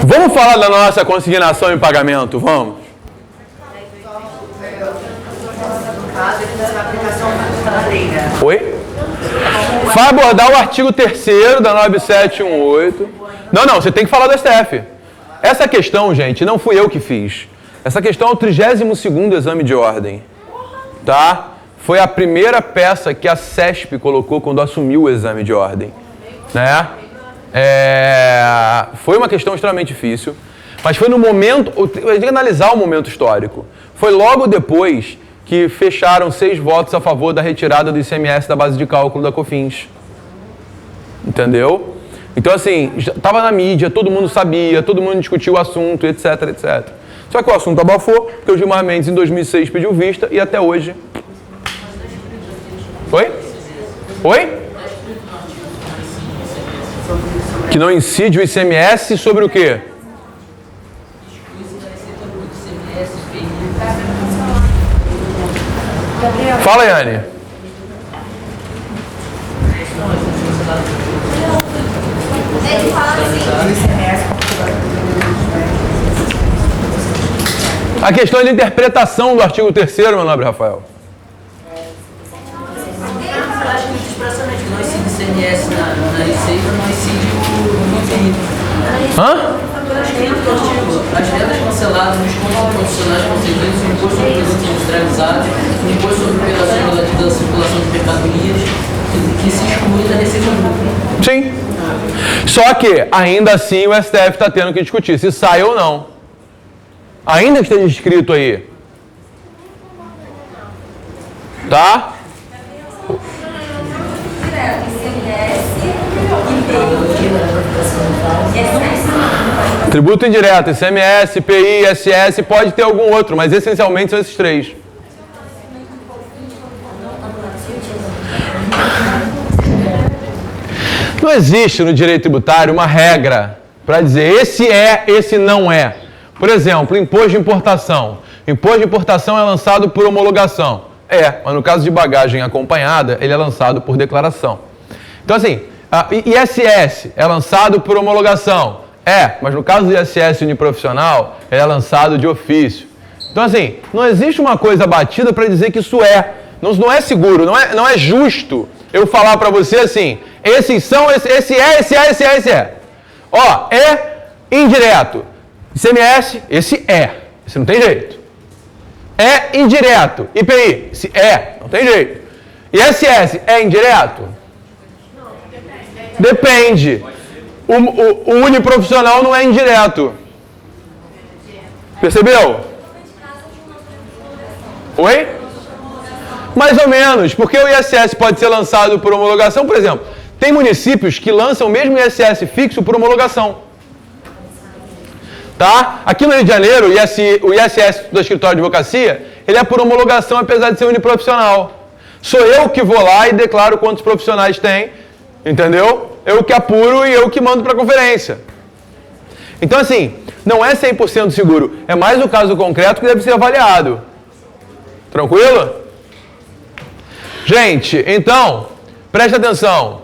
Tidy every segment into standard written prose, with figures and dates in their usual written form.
Vamos falar da nossa consignação em pagamento, vamos? Oi? Vai abordar o artigo 3º da 9718. Não, você tem que falar do STF. Essa questão, gente, não fui eu que fiz. Essa questão é o 32º exame de ordem. Tá? Foi a primeira peça que a CESP colocou quando assumiu o exame de ordem. Né? Foi uma questão extremamente difícil, mas foi no momento, a gente tem que analisar o momento histórico. Foi logo depois que fecharam 6 votos a favor da retirada do ICMS da base de cálculo da COFINS. Entendeu? Então, assim, estava na mídia, todo mundo sabia, todo mundo discutiu o assunto, etc, etc. Só que o assunto abafou, porque o Gilmar Mendes em 2006 pediu vista e até hoje... Oi? Oi? Que não incide o ICMS sobre o quê? Fala, Yane. A questão de interpretação do artigo 3º, meu nobre Rafael. Hã? As rendas canceladas, os descontos profissionais concedidos, o imposto sobre produtos industrializados, o imposto sobre operações relativas à circulação de mercadorias, que se exclui da receita bruta. Sim. Só que, ainda assim, o STF está tendo que discutir se sai ou não. Ainda que esteja escrito aí. Tá? Tributo indireto, ICMS, IPI, ISS, pode ter algum outro, mas essencialmente são esses 3. Não existe no direito tributário uma regra para dizer esse é, esse não é. Por exemplo, imposto de importação. Imposto de importação é lançado por homologação. Mas no caso de bagagem acompanhada, ele é lançado por declaração. Então, assim, ISS é lançado por homologação. Mas no caso do ISS uniprofissional, ele é lançado de ofício. Então, assim, não existe uma coisa batida para dizer que isso é. Não é seguro, não é justo eu falar para você assim, esses são, esse é. Ó, é indireto. ICMS, esse é. Esse não tem jeito. É indireto. IPI, esse é. Não tem jeito. ISS, é indireto? Depende. O uniprofissional não é indireto. Percebeu? Oi? Mais ou menos, porque o ISS pode ser lançado por homologação, por exemplo. Tem municípios que lançam mesmo o ISS fixo por homologação. Tá? Aqui no Rio de Janeiro, o ISS do escritório de advocacia, ele é por homologação, apesar de ser uniprofissional. Sou eu que vou lá e declaro quantos profissionais tem, entendeu? Eu que apuro e eu que mando para a conferência. Então, assim, não é 100% seguro. É mais o caso concreto que deve ser avaliado. Tranquilo? Gente, então, preste atenção.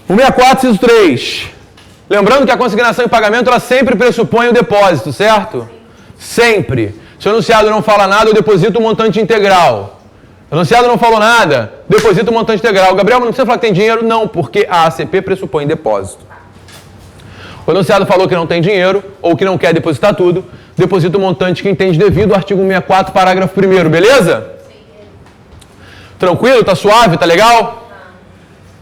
O 64, inciso 3. Lembrando que a consignação em pagamento, ela sempre pressupõe o depósito, certo? Sempre. Se o enunciado não fala nada, eu deposito o montante integral. O enunciado não falou nada, deposita o montante integral. Gabriel, não precisa falar que tem dinheiro? Não, porque a ACP pressupõe depósito. O enunciado falou que não tem dinheiro, ou que não quer depositar tudo, deposita o montante que entende devido, artigo 64, parágrafo 1º, beleza? Tranquilo? Tá suave? Tá legal?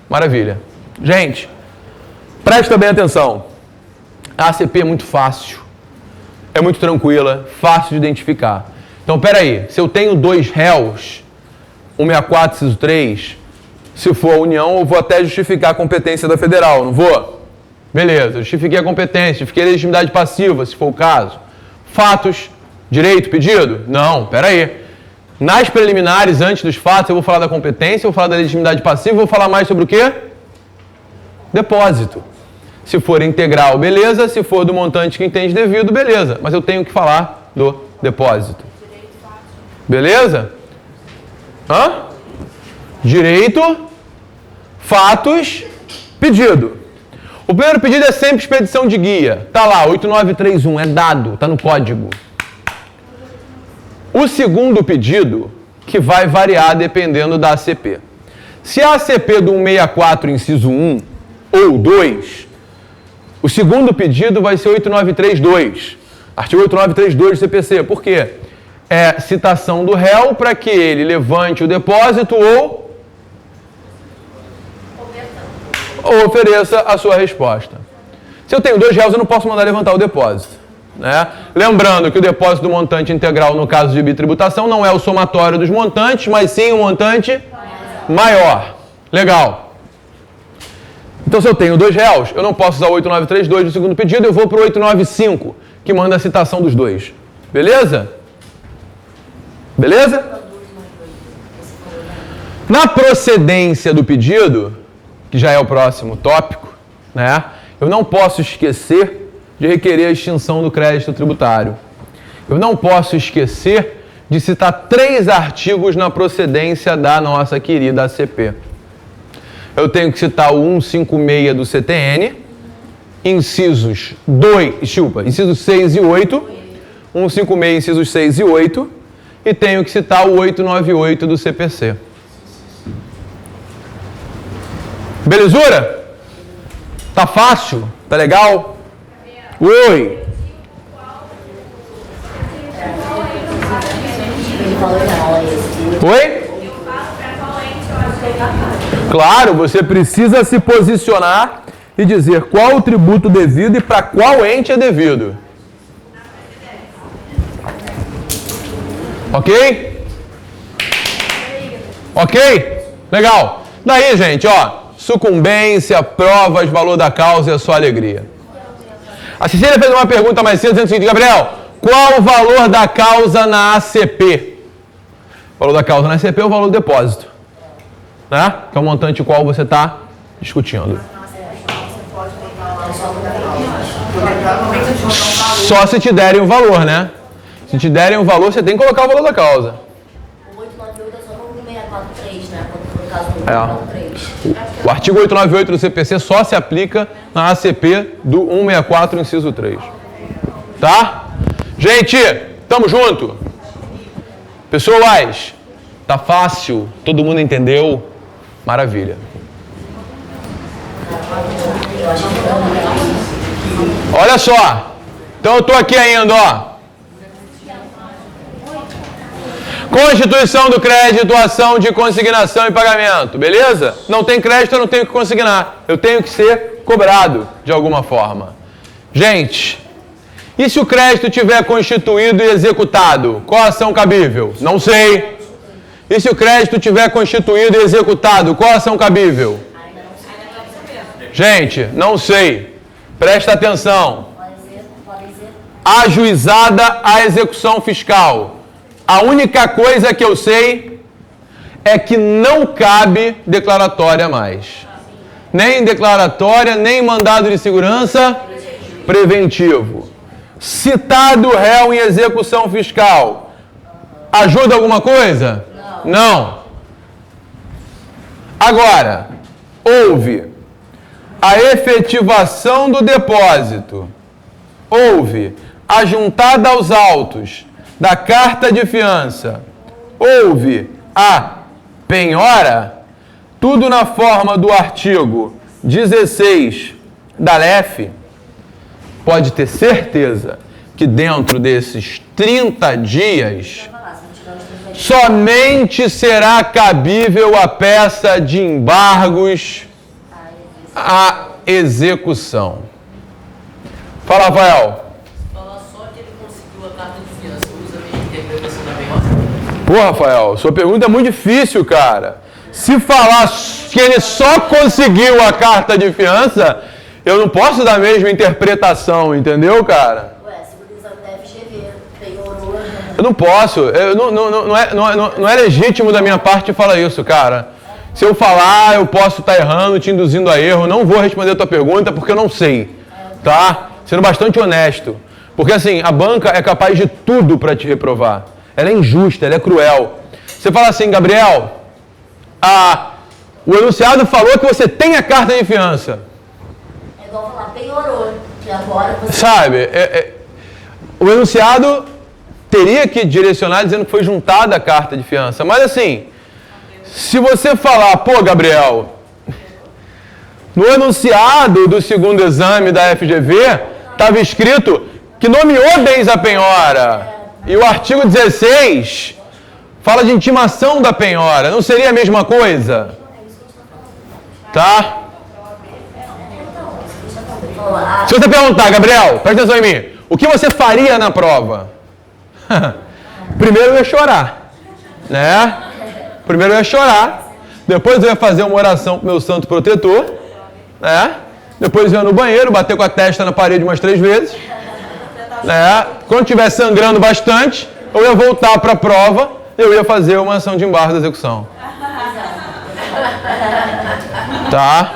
Maravilha. Gente, presta bem atenção. A ACP é muito fácil, é muito tranquila, fácil de identificar. Então, peraí, se eu tenho 2 réus, 164, inciso 3, se for a União, eu vou até justificar a competência da Federal, não vou? Beleza, justifiquei a competência, justifiquei a legitimidade passiva, se for o caso. Fatos, direito, pedido? Não, peraí. Nas preliminares, antes dos fatos, eu vou falar da competência, eu vou falar da legitimidade passiva, vou falar mais sobre o quê? Depósito. Se for integral, beleza. Se for do montante que entende devido, beleza. Mas eu tenho que falar do depósito. Beleza? Direito, fatos, pedido. O primeiro pedido é sempre expedição de guia. Tá lá, 8931, é dado, tá no código. O segundo pedido, que vai variar dependendo da ACP. Se a ACP do 164, inciso 1 ou 2, o segundo pedido vai ser 8932. Artigo 8932 do CPC. Por quê? É citação do réu para que ele levante o depósito ou ofereça a sua resposta. Se eu tenho 2 réus, eu não posso mandar levantar o depósito, né? Lembrando que o depósito do montante integral, no caso de bitributação, não é o somatório dos montantes, mas sim um montante maior. Legal. Então, se eu tenho 2 réus, eu não posso usar o 8932 do segundo pedido, eu vou para o 895, que manda a citação dos 2. Beleza? Beleza? Na procedência do pedido, que já é o próximo tópico, né? Eu não posso esquecer de requerer a extinção do crédito tributário. Eu não posso esquecer de citar 3 artigos na procedência da nossa querida ACP. Eu tenho que citar o 156 do CTN, incisos 6 e 8, 156, incisos 6 e 8, e tenho que citar o 898 do CPC. Belezura? Tá fácil? Tá legal? Oi! Oi? Claro, você precisa se posicionar e dizer qual o tributo devido e para qual ente é devido. Ok? Ok? Legal. Daí, gente, ó, sucumbência, provas, valor da causa e a sua alegria. A Cecília fez uma pergunta mais cedo, dizendo o seguinte: Gabriel, qual o valor da causa na ACP? O valor da causa na ACP é o valor do depósito, né? Que é o montante qual você está discutindo. Só se te derem o valor, né? Se te derem o valor, você tem que colocar o valor da causa. O 898 é só no 643, né? Quando for o caso do 893. O artigo 898 do CPC só se aplica na ACP do 164, inciso 3. Tá? Gente, tamo junto? Pessoas, tá fácil? Todo mundo entendeu? Maravilha. Olha só. Então eu tô aqui ainda, ó. Constituição do crédito, ação de consignação e pagamento, beleza? Não tem crédito, eu não tenho que consignar. Eu tenho que ser cobrado de alguma forma. Gente, e se o crédito tiver constituído e executado? Qual a ação cabível? Não sei. E se o crédito tiver constituído e executado? Qual a ação cabível? Gente, não sei. Presta atenção. Ajuizada a execução fiscal. A única coisa que eu sei é que não cabe declaratória mais. Nem declaratória, nem mandado de segurança preventivo. Citado réu em execução fiscal. Ajuda alguma coisa? Não. Agora, houve a efetivação do depósito. Houve a juntada aos autos da carta de fiança, houve a penhora, tudo na forma do artigo 16 da LEF, pode ter certeza que dentro desses 30 dias, somente será cabível a peça de embargos à execução. Fala, Rafael. Pô, Rafael, sua pergunta é muito difícil, cara. Se falar que ele só conseguiu a carta de fiança, eu não posso dar a mesma interpretação, entendeu, cara? Ué, segundo o exame da FGV, penhorou. Eu não posso. Não é legítimo da minha parte falar isso, cara. Se eu falar, eu posso estar errando, te induzindo a erro. Não vou responder a tua pergunta porque eu não sei, tá? Sendo bastante honesto. Porque, assim, a banca é capaz de tudo para te reprovar. Ela é injusta, ela é cruel. Você fala assim, Gabriel, o enunciado falou que você tem a carta de fiança. igual falar, penhorou. Que agora você... Sabe, o enunciado teria que direcionar dizendo que foi juntada a carta de fiança. Mas assim, se você falar, pô, Gabriel, no enunciado do segundo exame da FGV, estava escrito que nomeou bens a penhora. E o artigo 16 fala de intimação da penhora. Não seria a mesma coisa? Tá? Se você perguntar, Gabriel, presta atenção em mim, o que você faria na prova? Primeiro eu ia chorar, né? Primeiro eu ia chorar, depois eu ia fazer uma oração pro meu santo protetor, né? Depois eu ia no banheiro, bater com a testa na parede umas 3 vezes, né? Quando estiver sangrando bastante, eu ia voltar para a prova, eu ia fazer uma ação de embargo da execução. Tá?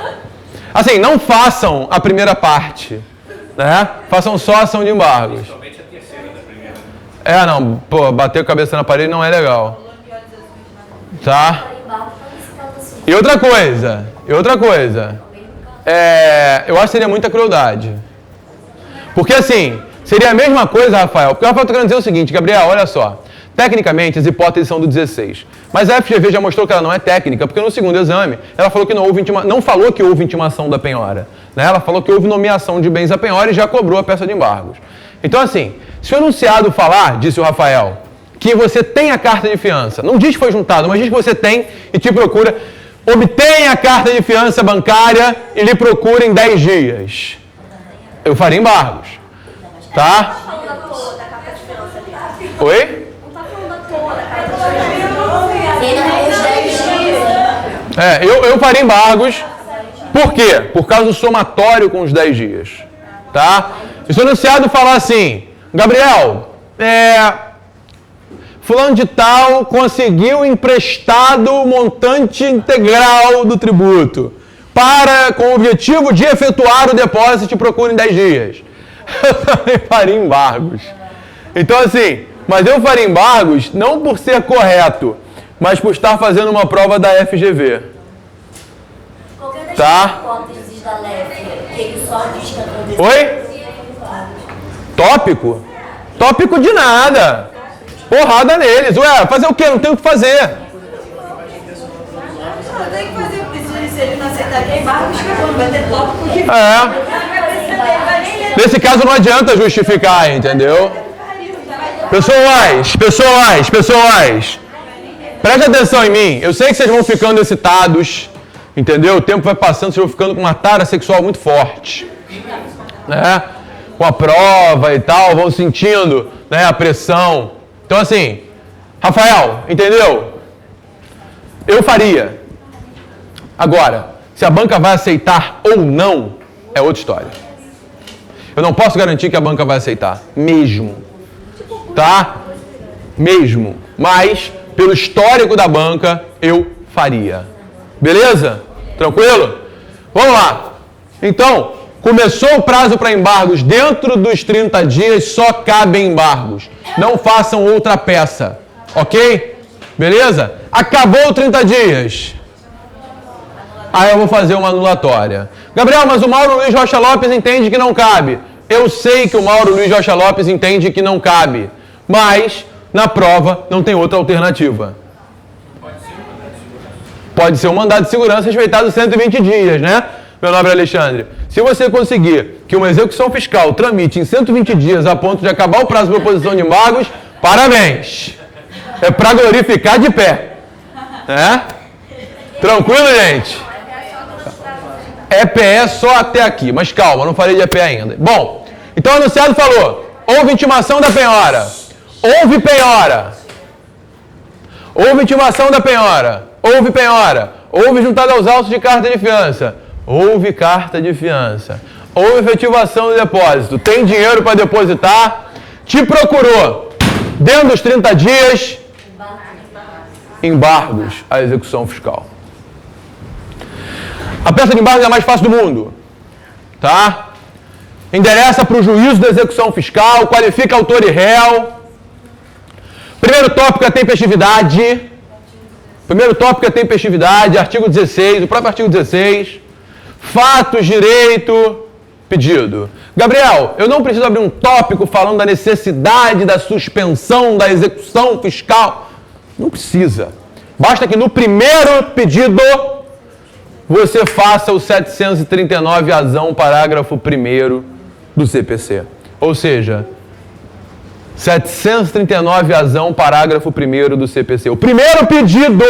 Assim, não façam a primeira parte, né? Façam só a ação de embargos. Não, pô, bater a cabeça na parede não é legal. Tá? E outra coisa, eu acho que seria muita crueldade. Porque assim, seria a mesma coisa, Rafael, porque o Rafael está querendo dizer o seguinte, Gabriel, olha só, tecnicamente as hipóteses são do 16, mas a FGV já mostrou que ela não é técnica, porque no segundo exame ela falou que não falou que houve intimação da penhora, né? Ela falou que houve nomeação de bens a penhora e já cobrou a peça de embargos. Então assim, se o enunciado falar, disse o Rafael, que você tem a carta de fiança, não diz que foi juntado, mas diz que você tem e te procura, obtenha a carta de fiança bancária e lhe procura em 10 dias. Eu faria embargos. Tá? Oi? Eu faria embargos. Por quê? Por causa do somatório com os 10 dias. Tá? E se o enunciado falar assim, Gabriel, fulano de tal conseguiu emprestado o montante integral do tributo com o objetivo de efetuar o depósito e te procura em 10 dias. Eu também faria embargos. Então assim, mas eu faria embargos não por ser correto, mas por estar fazendo uma prova da FGV. Qualquer das tá? hipóteses da LEF, que ele só diz que aconteceu. Oi? Tópico? Tópico de nada. Porrada neles. Ué, fazer o quê? Não tem o que fazer. Não tem que fazer isso. Se ele não aceitar que é embargo, não vai ter tópico que... Nesse caso não adianta justificar, entendeu? Pessoais. Preste atenção em mim. Eu sei que vocês vão ficando excitados, entendeu? O tempo vai passando, vocês vão ficando com uma tara sexual muito forte, né? Com a prova e tal, vão sentindo, né, a pressão. Então assim, Rafael, entendeu? Eu faria. Agora, se a banca vai aceitar ou não, é outra história. Eu não posso garantir que a banca vai aceitar, mesmo. Tá? Mesmo. Mas, pelo histórico da banca, eu faria. Beleza? Tranquilo? Vamos lá. Então, começou o prazo para embargos. Dentro dos 30 dias, só cabem embargos. Não façam outra peça. Ok? Beleza? Acabou 30 dias. Aí eu vou fazer uma anulatória. Gabriel, mas o Mauro Luiz Rocha Lopes entende que não cabe. Eu sei que o Mauro Luiz Rocha Lopes entende que não cabe. Mas, na prova, não tem outra alternativa. Pode ser um mandado de segurança respeitado 120 dias, né, meu nobre Alexandre? Se você conseguir que uma execução fiscal tramite em 120 dias a ponto de acabar o prazo de proposição de embargos, parabéns. É para glorificar de pé. Né? Tranquilo, gente? EPE só até aqui, mas calma, não falei de EPE ainda. Bom, então o enunciado falou, houve intimação da penhora, houve penhora, houve intimação da penhora, houve juntada aos autos de carta de fiança, houve carta de fiança, houve efetivação do depósito, tem dinheiro para depositar, te procurou, dentro dos 30 dias, embargos à execução fiscal. A peça de embargo é a mais fácil do mundo, tá? Endereça para o juízo da execução fiscal, qualifica autor e réu. Primeiro tópico é a tempestividade. Artigo 16, o próprio artigo 16. Fatos, direito, pedido. Gabriel, eu não preciso abrir um tópico falando da necessidade da suspensão da execução fiscal. Não precisa. Basta que no primeiro pedido você faça o 739-azão, parágrafo 1º do CPC. Ou seja, 739-azão, parágrafo 1º do CPC. O primeiro pedido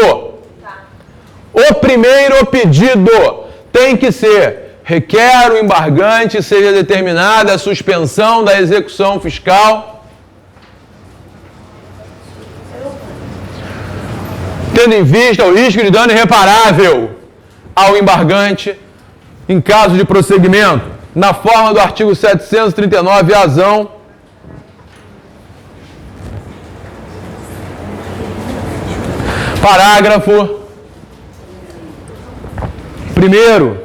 tem que ser: requer o embargante seja determinada a suspensão da execução fiscal, tendo em vista o risco de dano irreparável ao embargante em caso de prosseguimento, na forma do artigo 739-azão, parágrafo 1º.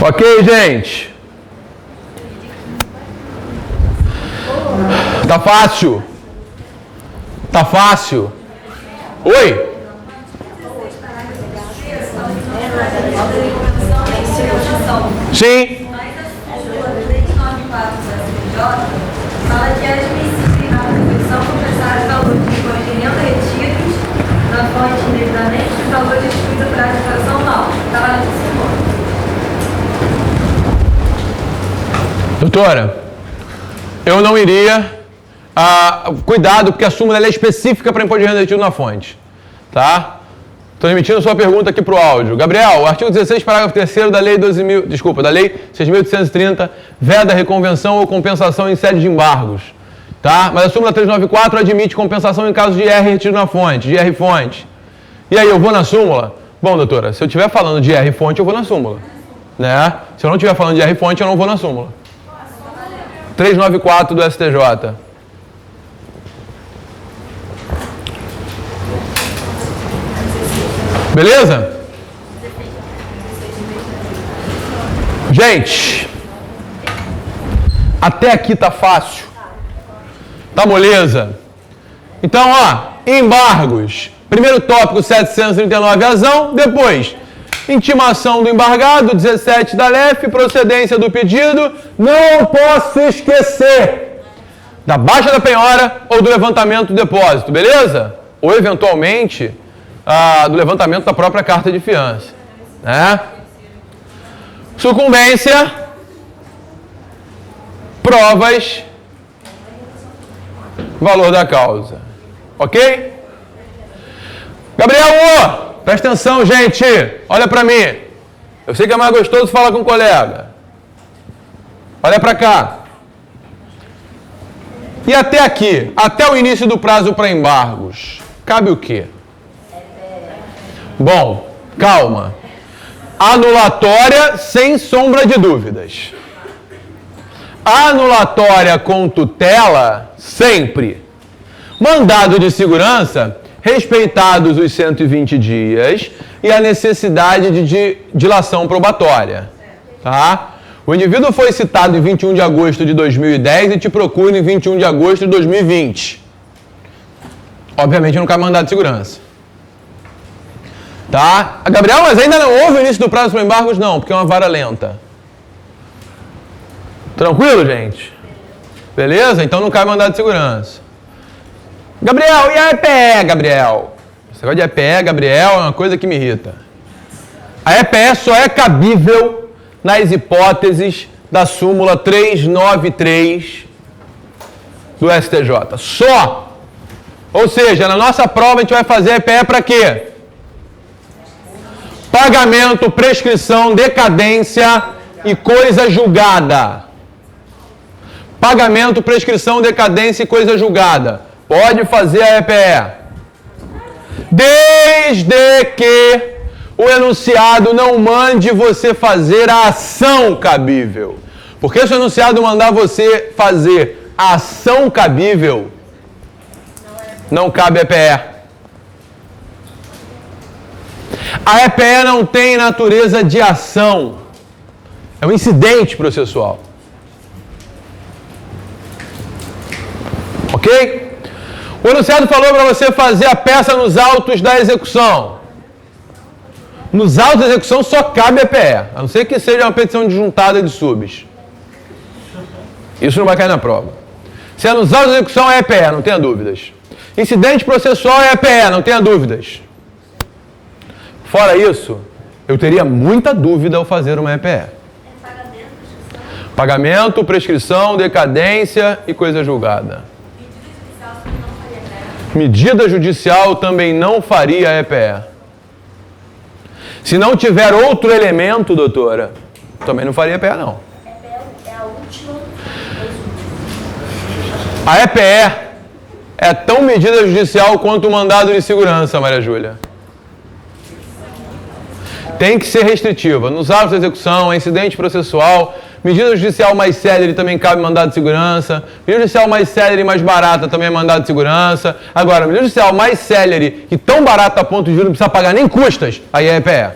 Ok, gente? Tá fácil? Tá fácil? Oi? Sim? Fala que é admissível na contribuição compensar os valores de imposto de renda retidos na fonte indevidamente e valores instituídos para a declaração anual. Está lá no segundo. Doutora, eu não iria... cuidado, porque a súmula é específica para imposto de renda retido na fonte. Tá? Estou emitindo sua pergunta aqui para o áudio. Gabriel, o artigo 16, parágrafo 3º da Lei 6.830, veda reconvenção ou compensação em sede de embargos. Tá? Mas a súmula 394 admite compensação em caso de IR retido na fonte, de IR fonte. E aí, eu vou na súmula? Bom, doutora, se eu estiver falando de IR fonte, eu vou na súmula. Né? Se eu não estiver falando de IR fonte, eu não vou na súmula. 394 do STJ. Beleza? Gente, até aqui tá fácil. Tá moleza? Então, embargos. Primeiro tópico, 739-azão. Depois, intimação do embargado, 17 da LEF, procedência do pedido. Não posso esquecer da baixa da penhora ou do levantamento do depósito, beleza? Ou, eventualmente... do levantamento da própria carta de fiança. Né? Sucumbência, provas, valor da causa. Ok? Gabriel, presta atenção, gente. Olha para mim. Eu sei que é mais gostoso falar com um colega. Olha para cá. E até aqui, até o início do prazo para embargos, cabe o quê? Bom, calma. Anulatória sem sombra de dúvidas. Anulatória com tutela, sempre. Mandado de segurança, respeitados os 120 dias e a necessidade de dilação probatória. Tá? O indivíduo foi citado em 21 de agosto de 2010 e te procura em 21 de agosto de 2020. Obviamente não cabe mandado de segurança. Tá? Gabriel, mas ainda não houve o início do prazo para embargos? Não, porque é uma vara lenta. Tranquilo, gente? Beleza? Então não cabe mandado de segurança. Gabriel, e a EPE, Gabriel? Esse negócio de EPE, Gabriel, é uma coisa que me irrita. A EPE só é cabível nas hipóteses da súmula 393 do STJ. Só! Ou seja, na nossa prova a gente vai fazer a EPE para quê? Pagamento, prescrição, decadência e coisa julgada. Pagamento, prescrição, decadência e coisa julgada. Pode fazer a EPE. Desde que o enunciado não mande você fazer a ação cabível. Porque se o enunciado mandar você fazer a ação cabível, não cabe EPE. A EPE não tem natureza de ação. É um incidente processual. Ok? O enunciado falou para você fazer a peça nos autos da execução. Nos autos da execução só cabe EPE, a não ser que seja uma petição disjuntada de subs. Isso não vai cair na prova. Se é nos autos da execução é EPE, não tenha dúvidas. Incidente processual é EPE, não tenha dúvidas. Fora isso, eu teria muita dúvida ao fazer uma EPE. Pagamento, prescrição, decadência e coisa julgada. Medida judicial também não faria EPE. Se não tiver outro elemento, doutora, também não faria EPE, não. É a última. A EPE é tão medida judicial quanto o mandado de segurança, Maria Júlia. Tem que ser restritiva. Nos autos de execução, incidente processual, medida judicial mais célere também cabe mandado de segurança. Medida judicial mais célere e mais barata também é mandado de segurança. Agora, medida judicial mais célere e tão barata a ponto de não precisar pagar nem custas, aí é EPE.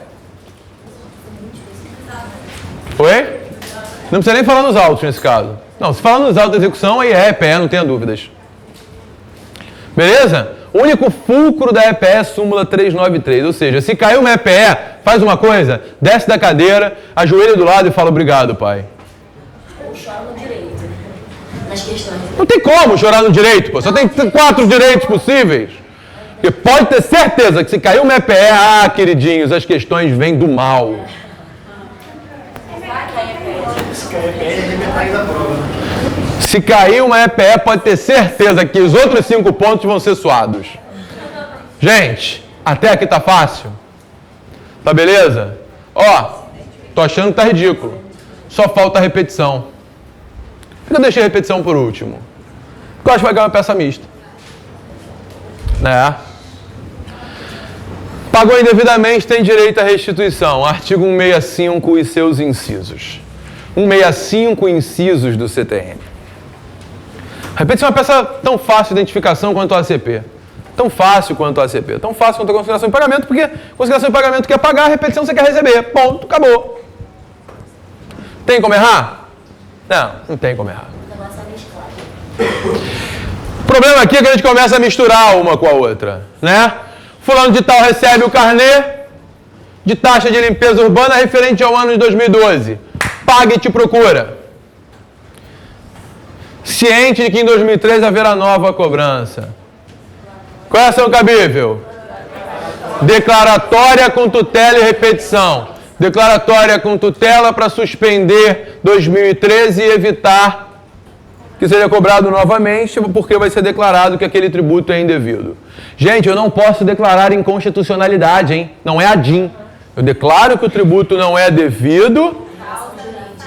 Oi? Não precisa nem falar nos autos nesse caso. Não, se falar nos autos de execução, aí é EPE, não tenha dúvidas. Beleza? O único fulcro da EPE é súmula 393, ou seja, se caiu uma EPE, faz uma coisa, desce da cadeira, ajoelha do lado e fala obrigado, pai. Ou chora no direito. Nas questões. Não tem como chorar no direito, pô. Só tem 4 direitos possíveis. E pode ter certeza que se caiu uma EPE, queridinhos, as questões vêm do mal. Se cair uma EPE, pode ter certeza que os outros 5 pontos vão ser suados. Gente, até aqui tá fácil? Tá beleza? Ó, tô achando que tá ridículo. Só falta a repetição. Por que eu deixei a repetição por último? Porque eu acho que vai ganhar uma peça mista. Né? Pagou indevidamente, tem direito à restituição. Artigo 165 e seus incisos. 165 incisos do CTN. Repetição é uma peça tão fácil de identificação quanto a ACP. Tão fácil quanto a ACP. Tão fácil quanto a consignação de pagamento, porque consignação de pagamento quer pagar, a repetição você quer receber. Ponto, acabou. Tem como errar? Não, não tem como errar. O problema aqui é que a gente começa a misturar uma com a outra, né? Fulano de tal recebe o carnê de taxa de limpeza urbana referente ao ano de 2012. Paga e te procura. Ciente de que em 2013 haverá nova cobrança. Qual é a ação cabível? Declaratória com tutela e repetição. Declaratória com tutela para suspender 2013 e evitar que seja cobrado novamente, porque vai ser declarado que aquele tributo é indevido. Gente, eu não posso declarar inconstitucionalidade, hein? Não é a DIN. Eu declaro que o tributo não é devido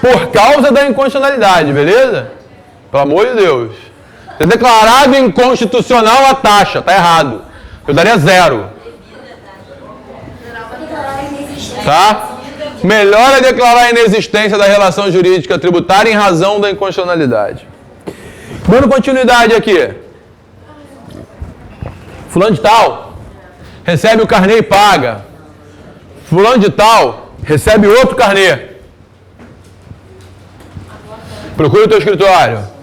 por causa da inconstitucionalidade, beleza? Pelo amor de Deus. É declarado inconstitucional a taxa, tá errado. Eu daria 0. Tá? Melhor é declarar a inexistência da relação jurídica tributária em razão da inconstitucionalidade. Dando continuidade aqui. Fulano de tal recebe o carnê e paga. Fulano de tal recebe outro carnê. Procura o teu escritório.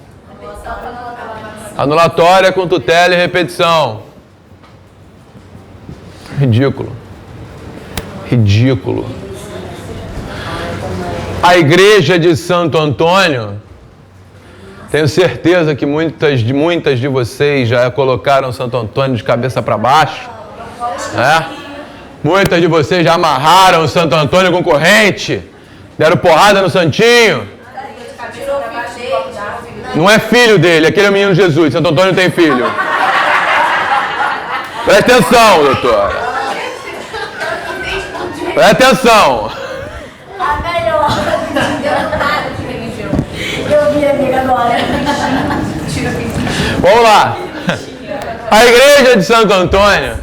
Anulatória com tutela e repetição. Ridículo. Ridículo. A igreja de Santo Antônio, tenho certeza que muitas de vocês já colocaram Santo Antônio de cabeça para baixo. Né? Muitas de vocês já amarraram Santo Antônio com corrente, deram porrada no santinho. Não é filho dele, aquele é o menino Jesus. Santo Antônio tem filho. Presta atenção, doutora. Presta atenção. A melhor. Eu vi, amiga, agora. Vamos lá. A igreja de Santo Antônio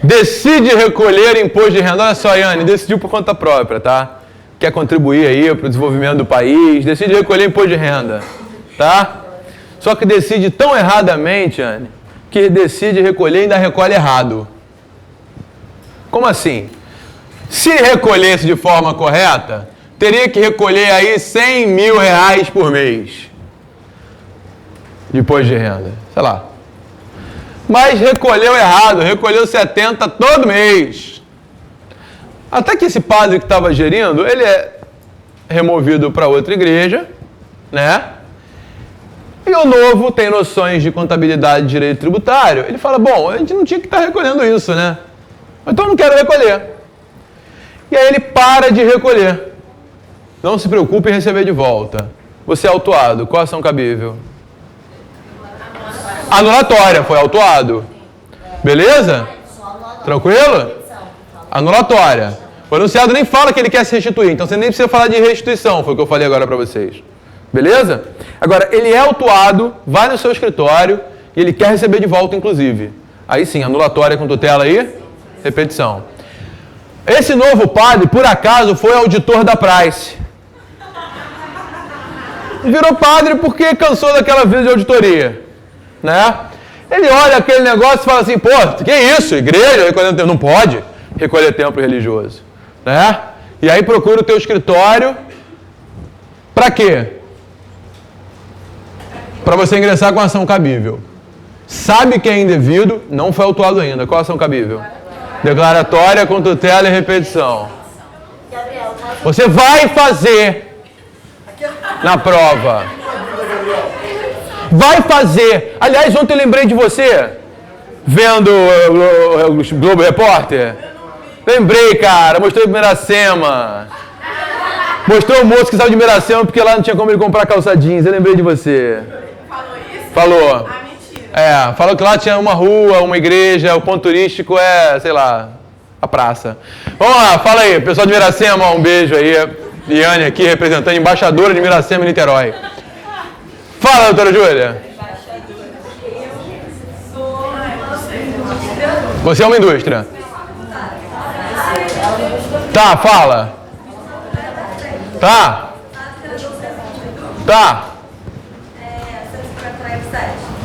decide recolher imposto de renda. Olha só, Yane, decidiu por conta própria, tá? Quer contribuir aí para o desenvolvimento do país, decide recolher imposto de renda, tá? Só que decide tão erradamente, Anne, que decide recolher e ainda recolhe errado. Como assim? Se recolhesse de forma correta, teria que recolher aí 100 mil reais por mês de imposto de renda. Sei lá, Mas recolheu errado, recolheu 70 todo mês. Até que esse padre que estava gerindo, ele é removido para outra igreja, né? E o novo tem noções de contabilidade e direito tributário. Ele fala, bom, a gente não tinha que estar recolhendo isso, né? Então eu não quero recolher. E aí ele para de recolher. Não se preocupe em receber de volta. Você é autuado. Qual a ação cabível? Anulatória, foi autuado. Beleza? Tranquilo? Anulatória. O enunciado nem fala que ele quer se restituir, então você nem precisa falar de restituição, foi o que eu falei agora para vocês. Beleza? Agora, ele é autuado, vai no seu escritório e ele quer receber de volta, inclusive. Aí sim, anulatória com tutela aí, repetição. Esse novo padre, por acaso, foi auditor da Price. Virou padre porque cansou daquela vida de auditoria, né? Ele olha aquele negócio e fala assim, pô, que isso? Igreja recolhendo templo? Não pode recolher templo religioso, né? E aí procura o teu escritório para quê? Para você ingressar com a ação cabível. Sabe que é indevido, não foi autuado ainda. Qual a ação cabível? Declaratória com tutela e repetição. Você vai fazer na prova. Vai fazer. Aliás, ontem eu lembrei de você, vendo o Globo Repórter. Lembrei, cara, mostrei para Miracema. Mostrou o moço que saiu de Miracema porque lá não tinha como ele comprar calça jeans. Eu lembrei de você. Falou isso? Falou. Ah, mentira. Falou que lá tinha uma rua, uma igreja, o ponto turístico é, sei lá, a praça. Vamos lá, fala aí, pessoal de Miracema, um beijo aí. Liane aqui, representando, embaixadora de Miracema e Niterói. Fala, doutora Júlia. Você é uma indústria. Tá, fala. Tá. Tá.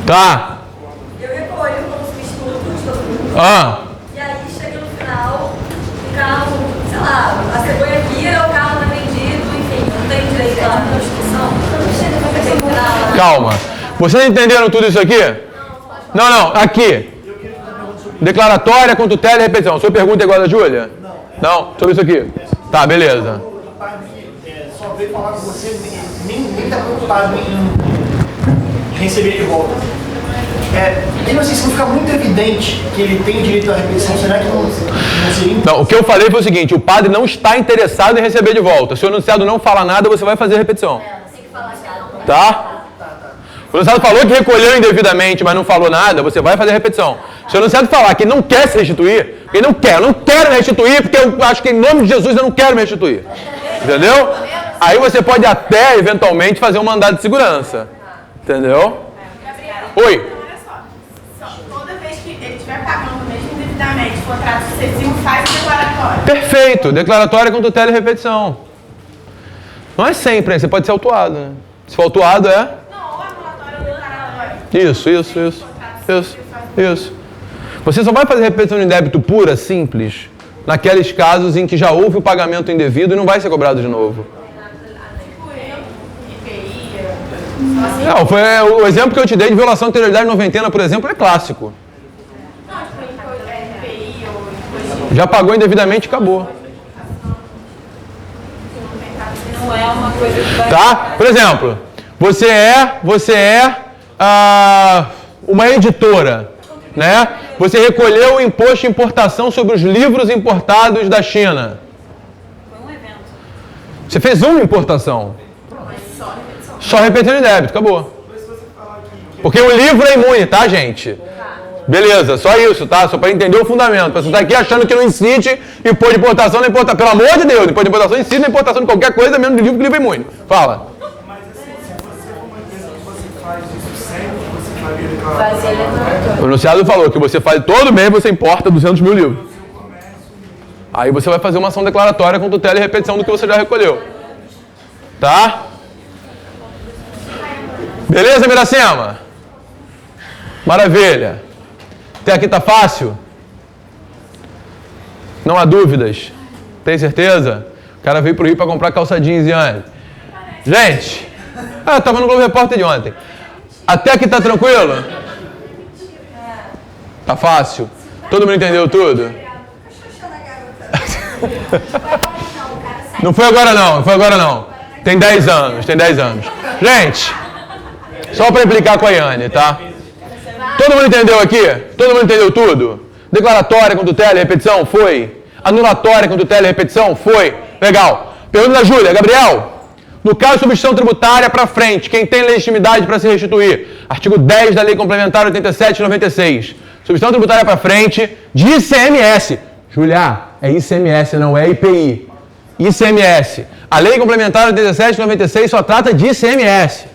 Tá. Eu recolho como substituto. Ah. E aí chega no final, o carro, sei lá, a cegonha vira, o carro não é vendido, enfim, não tem direito lá na Constituição. Calma. Vocês entenderam tudo isso aqui? Não, aqui. Declaratória com tutela e repetição. Sua pergunta é igual a da Júlia? Não? Sobre isso aqui? Tá, beleza. O padre só veio falar com você, nem está preocupado em receber de volta. Mesmo assim, se não ficar muito evidente que ele tem direito à repetição, será que não seria? Não, o que eu falei foi o seguinte, o padre não está interessado em receber de volta. Se o enunciado não fala nada, você vai fazer a repetição. Tá? O enunciado falou que recolheu indevidamente, mas não falou nada, você vai fazer a repetição. Se o enunciado falar que ele não quer se restituir, ele não quer, eu não quero me restituir, porque eu acho que em nome de Jesus eu não quero me restituir. Entendeu? Aí você pode até, eventualmente, fazer um mandado de segurança. Entendeu? Oi? Toda vez que ele estiver pagando mesmo indevidamente, contrato sucessivo, faz o declaratório. Perfeito. Declaratória com tutela e repetição. Não é sempre, né? Você pode ser autuado, né? Se for autuado, é... Não, ou anulatório ou declaratório. Isso. Você só vai fazer repetição de débito pura, simples, naqueles casos em que já houve o pagamento indevido e não vai ser cobrado de novo. Não, foi o exemplo que eu te dei de violação de anterioridade noventena, por exemplo, é clássico. Já pagou indevidamente e acabou. Não é uma coisa que vai... Tá? Por exemplo, você é uma editora, né? Você recolheu o imposto de importação sobre os livros importados da China. Foi um evento. Você fez uma importação. Só repetição de débito, acabou. Porque o livro é imune, tá, gente? Beleza, só isso, tá? Só para entender o fundamento. Você está aqui achando que não incide imposto de importação na importação. Pelo amor de Deus, imposto de importação incide na importação de qualquer coisa, menos de livro, que livro é imune. Fala. Mas assim, se você for uma empresa que você faz isso sempre, você faria declaratório. O enunciado falou que você faz todo mês, você importa 200 mil livros. Aí você vai fazer uma ação declaratória com tutela e repetição do que você já recolheu. Tá? Beleza, Miracema? Maravilha. Até aqui tá fácil? Não há dúvidas? Tem certeza? O cara veio pro Rio para comprar calça jeans e antes. Gente, eu tava no Globo Repórter de ontem. Até aqui tá tranquilo? Tá fácil? Todo mundo entendeu tudo? Não foi agora não, não foi agora não. Tem 10 anos, tem 10 anos. Gente, só para implicar com a Yane, tá? Todo mundo entendeu aqui? Todo mundo entendeu tudo? Declaratória com tutela e repetição? Foi. Anulatória com tutela e repetição? Foi. Legal. Pergunta da Júlia. Gabriel, no caso de substituição tributária para frente, quem tem legitimidade para se restituir? Artigo 10 da Lei Complementar 87 de 96. Substituição tributária para frente de ICMS. Júlia, é ICMS, não é IPI. ICMS. A Lei Complementar 87 de 96 só trata de ICMS.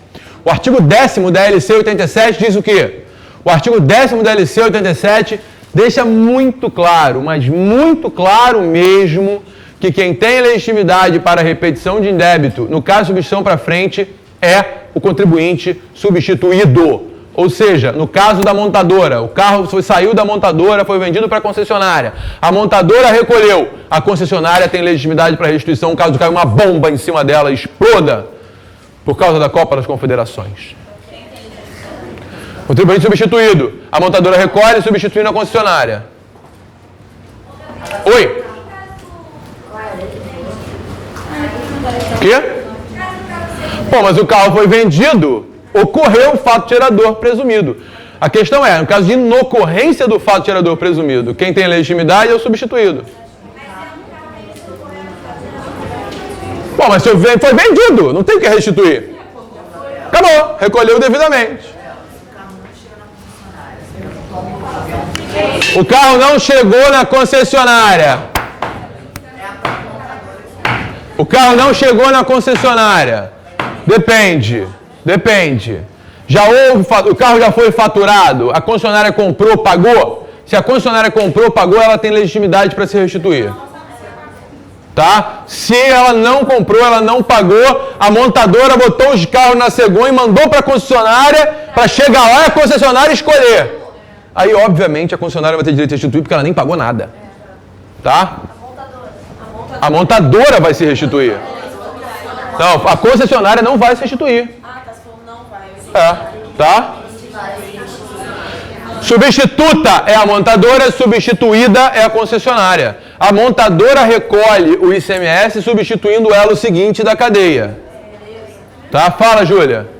O artigo 10º da LC 87 diz o quê? O artigo 10º da LC 87 deixa muito claro, mas muito claro mesmo, que quem tem legitimidade para repetição de indébito, no caso de substituição para frente, é o contribuinte substituído. Ou seja, no caso da montadora, o carro saiu da montadora, foi vendido para a concessionária. A montadora recolheu. A concessionária tem legitimidade para restituição caso caia uma bomba em cima dela e exploda por causa da Copa das Confederações. Contribuinte substituído. A montadora recolhe, substituindo a concessionária. Oi? O quê? Pô, mas o carro foi vendido, ocorreu o fato gerador presumido. A questão é, no caso de inocorrência do fato gerador presumido, quem tem legitimidade é o substituído. Bom, mas foi vendido, não tem o que restituir. Acabou, recolheu devidamente. O carro não chegou na concessionária. O carro não chegou na concessionária. Depende. O carro já foi faturado? A concessionária comprou, pagou? Se a concessionária comprou, pagou, ela tem legitimidade para se restituir. Tá? Se ela não comprou, ela não pagou, a montadora botou os carros na cegonha e mandou para a concessionária para chegar lá e a concessionária escolher. Aí, obviamente, a concessionária vai ter direito de restituir porque ela nem pagou nada. Tá? A montadora vai se restituir. Não, a concessionária não vai se restituir. Tá? Substituta é a montadora, substituída é a concessionária. A montadora recolhe o ICMS substituindo ela o seguinte da cadeia. Tá? Fala, Júlia.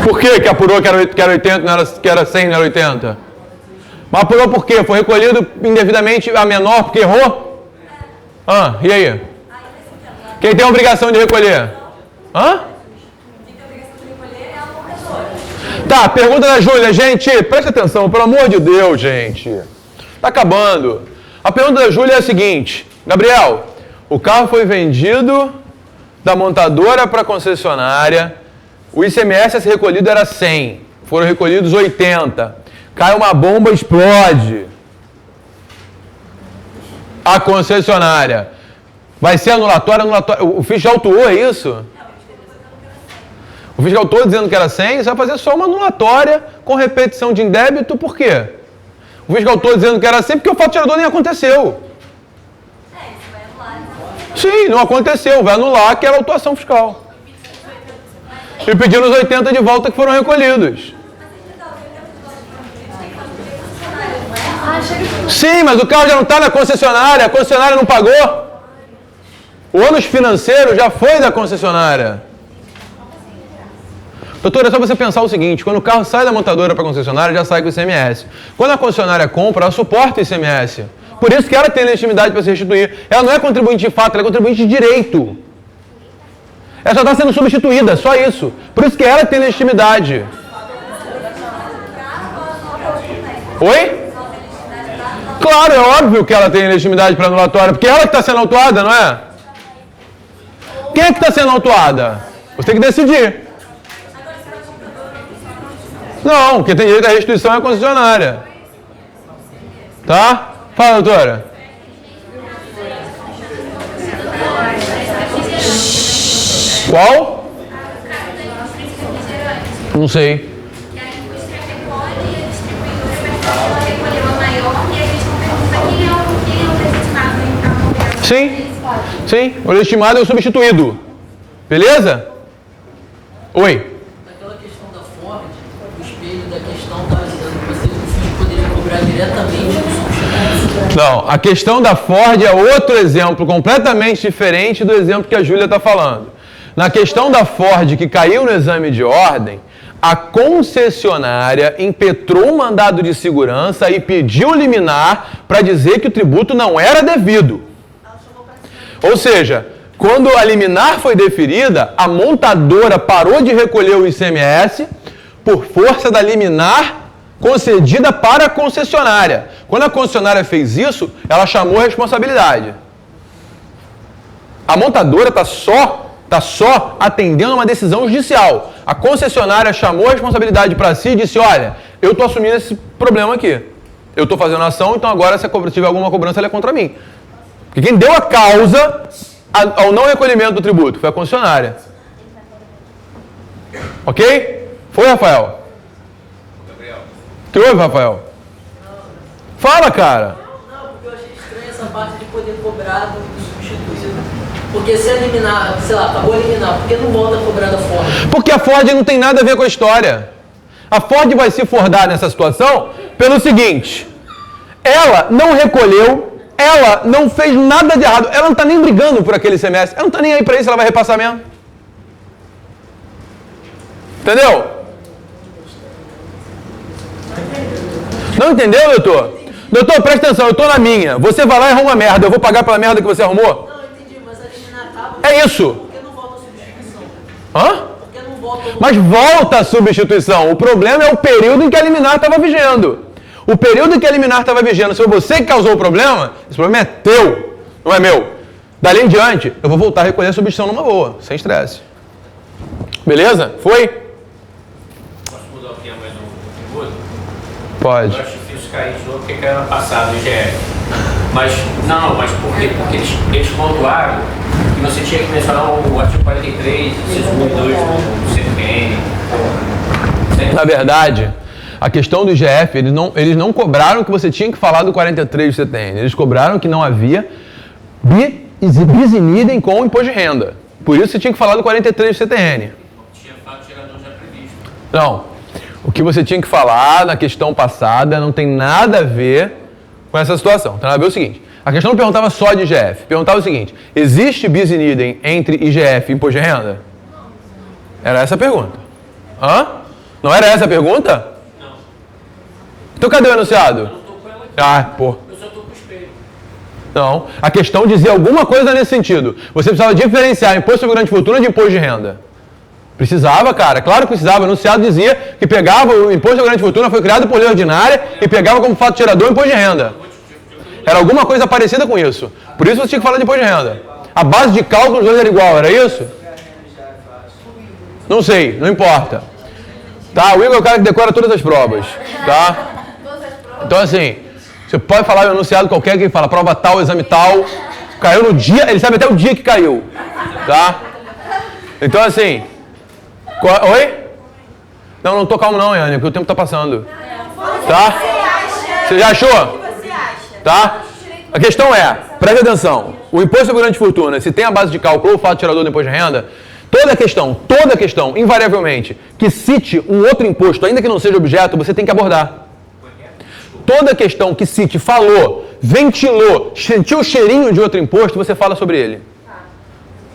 Por que apurou que era 80, que era 100, não era 80? Mas apurou por quê? Foi recolhido indevidamente a menor porque errou? E aí? Quem tem a obrigação de recolher? Tá, pergunta da Júlia. Gente, presta atenção, pelo amor de Deus, gente. Tá acabando. A pergunta da Júlia é a seguinte. Gabriel, o carro foi vendido da montadora para a concessionária. O ICMS a ser recolhido era 100. Foram recolhidos 80. Cai uma bomba, explode. A concessionária. Vai ser anulatória. O fiscal autuou, é isso? O fiscal autuou dizendo que era 100, você vai fazer só uma anulatória com repetição de indébito, por quê? O fiscal autuou dizendo que era 100 porque o fato gerador nem aconteceu. Sim, não aconteceu, vai anular aquela autuação fiscal. E pedindo os 80 de volta que foram recolhidos. Sim, mas o carro já não está na concessionária, a concessionária não pagou. O ônus financeiro já foi da concessionária. Doutor, é só você pensar o seguinte, quando o carro sai da montadora para a concessionária, já sai com o ICMS. Quando a concessionária compra, ela suporta o ICMS. Por isso que ela tem legitimidade para se restituir. Ela não é contribuinte de fato, ela é contribuinte de direito. Ela só está sendo substituída, só isso. Por isso que ela tem legitimidade. Oi? Claro, é óbvio que ela tem legitimidade para anulatória, porque ela que está sendo autuada, não é? Quem é que está sendo autuada? Você tem que decidir. Não, quem tem direito à restituição é a concessionária. Tá? Fala, doutora. Qual? Não sei. Sim. Sim. O legitimado é o substituído. Beleza? Oi. Naquela questão da Ford, o espelho da questão estava dizendo que você, o FIS poderia cobrar diretamente do substituto. Não, a questão da Ford é outro exemplo completamente diferente do exemplo que a Júlia está falando. Na questão da Ford, que caiu no exame de ordem, a concessionária impetrou um mandado de segurança e pediu liminar para dizer que o tributo não era devido. Ou seja, quando a liminar foi deferida, a montadora parou de recolher o ICMS por força da liminar concedida para a concessionária. Quando a concessionária fez isso, ela chamou a responsabilidade. A montadora está só atendendo a uma decisão judicial. A concessionária chamou a responsabilidade para si e disse, olha, eu estou assumindo esse problema aqui. Eu estou fazendo ação, então agora se tiver alguma cobrança, ela é contra mim. Porque quem deu a causa ao não recolhimento do tributo foi a concessionária. Ok? Foi, Rafael? Gabriel. Que houve, Rafael? Fala, cara. Não, porque eu achei estranho essa parte de poder cobrar do substituído. Porque se eliminar, sei lá, acabou eliminar, por que não volta a cobrar da Ford? Porque a Ford não tem nada a ver com a história. A Ford vai se fordar nessa situação pelo seguinte: ela não recolheu, ela não fez nada de errado, ela não está nem brigando por aquele semestre, ela não está nem aí para isso, ela vai repassar mesmo. Entendeu? Não entendeu, doutor? Doutor, presta atenção, eu estou na minha, você vai lá e arruma merda, eu vou pagar pela merda que você arrumou? Não, entendi, mas eliminar acaba. É isso. Por que não volta a substituição? Hã? Por que não volta Mas volta a substituição. O problema é o período em que a liminar estava vigendo. O período em que a liminar estava vigendo, se foi você que causou o problema, esse problema é teu, não é meu. Dali em diante, eu vou voltar a recolher a substituição numa boa, sem estresse. Beleza? Foi? Posso mudar o tema mais um minuto? Pode. Eu acho difícil cair de novo porque caiu ano passado no IGF. Mas, não, mas por quê? Porque eles pontuaram que você tinha que mencionar o artigo 43, inciso 1 e 2 do CPN. Na verdade, a questão do IGF, eles não cobraram que você tinha que falar do 43 do CTN. Eles cobraram que não havia bis in idem com o imposto de renda. Por isso você tinha que falar do 43 do CTN. Tinha fato gerador já previsto. Não. O que você tinha que falar na questão passada não tem nada a ver com essa situação. Tem nada a ver o seguinte. A questão não perguntava só de IGF. Perguntava o seguinte. Existe bis in idem entre IGF e imposto de renda? Era essa a pergunta. Hã? Não era essa a pergunta? Não. Então cadê o enunciado? Eu não estou com ela aqui. Ah, pô. Eu só estou com o espelho. Não. A questão dizia alguma coisa nesse sentido. Você precisava diferenciar imposto sobre grande fortuna de imposto de renda. Precisava, cara. Claro que precisava. O enunciado dizia que pegava o imposto sobre grande fortuna, foi criado por lei ordinária e pegava como fato gerador o imposto de renda. Era alguma coisa parecida com isso. Por isso você tinha que falar de imposto de renda. A base de cálculo dos dois era igual, era isso? Não sei, não importa. Tá? O Igor é o cara que decora todas as provas. Tá? Então assim, você pode falar o enunciado qualquer que fala prova tal, exame tal. Caiu no dia, ele sabe até o dia que caiu. Tá? Então assim... Oi? Não tô calmo não, Yane, porque o tempo tá passando. Tá? Você já achou? Tá? A questão é, preste atenção, o imposto sobre grande fortuna, se tem a base de cálculo ou o fato gerador do imposto de renda, toda questão, invariavelmente, que cite um outro imposto, ainda que não seja objeto, você tem que abordar. Toda questão que cite, falou, ventilou, sentiu o cheirinho de outro imposto, você fala sobre ele.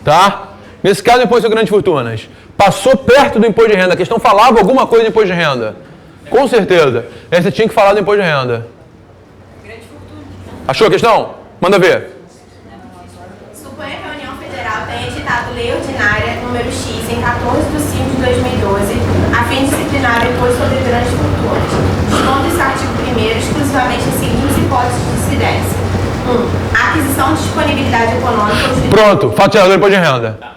Tá? Nesse caso, o imposto sobre grandes fortunas. Passou perto do imposto de renda, a questão falava alguma coisa de imposto de renda. Com certeza. Aí você tinha que falar do imposto de renda. Achou a questão? Manda ver. Suponha que a União Federal tenha editado Lei Ordinária número X em 14 de 5 de 2012, a fim de disciplinar o imposto sobre grandes fortunas. Dispondo esse artigo 1º exclusivamente as seguintes hipóteses de incidência. 1. Aquisição de disponibilidade econômica. Pronto, fato gerador de imposto de renda.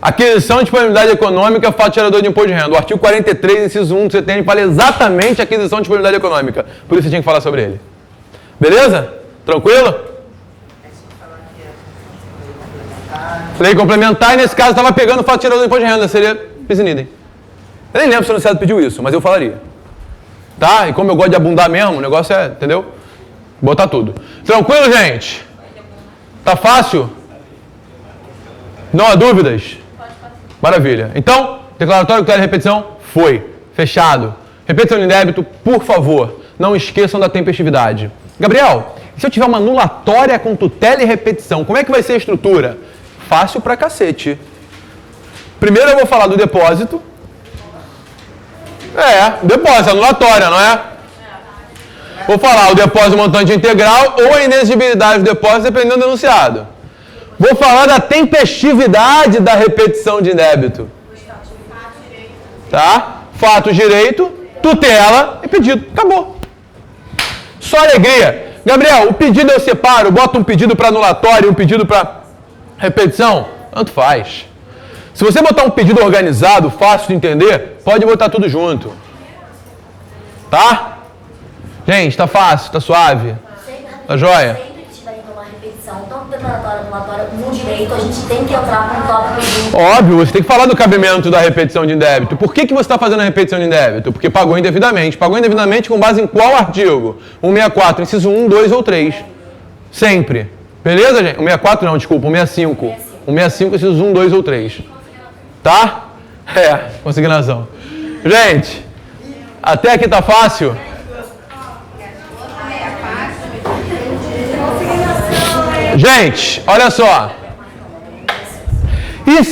Aquisição de disponibilidade econômica, fato gerador de imposto de renda. O artigo 43, inciso 1 do CTN fala exatamente aquisição de disponibilidade econômica. Por isso você tinha que falar sobre ele. Beleza? Tranquilo? Lei complementar, e nesse caso estava pegando o fato gerador de imposto de renda, seria bis in idem. Eu nem lembro se o enunciado pediu isso, mas eu falaria. Tá? E como eu gosto de abundar mesmo, o negócio é, entendeu? Botar tudo. Tranquilo, gente? Tá fácil? Não há dúvidas? Maravilha. Então, declaratório com repetição foi. Fechado. Repetição de débito, por favor, não esqueçam da tempestividade. Gabriel, se eu tiver uma anulatória com tutela e repetição, como é que vai ser a estrutura? Fácil pra cacete. Primeiro eu vou falar do depósito. Depósito, anulatória, não é? Vou falar o depósito montante integral ou a inexigibilidade do depósito, dependendo do enunciado. Vou falar da tempestividade da repetição de débito. Tá? Fato, direito, tutela e pedido. Acabou. Só alegria. Gabriel, o pedido eu separo, boto um pedido para anulatório e um pedido para repetição? Tanto faz. Se você botar um pedido organizado, fácil de entender, pode botar tudo junto. Tá? Gente, tá fácil, tá suave? Tá joia? Sempre que tiver então uma repetição, tanto declaratória, anulatória, no direito, a gente tem que entrar com um tópico. Óbvio, você tem que falar do cabimento da repetição de débito. Por que você está fazendo a repetição de débito? Porque pagou indevidamente. Pagou indevidamente com base em qual artigo? 164, inciso 1, 2 ou 3. Sempre. Beleza, gente? 164 não, desculpa, 165. 165, incisos 1, 2 ou 3. Tá? Consignação. Gente, até aqui tá fácil? Gente, olha só. E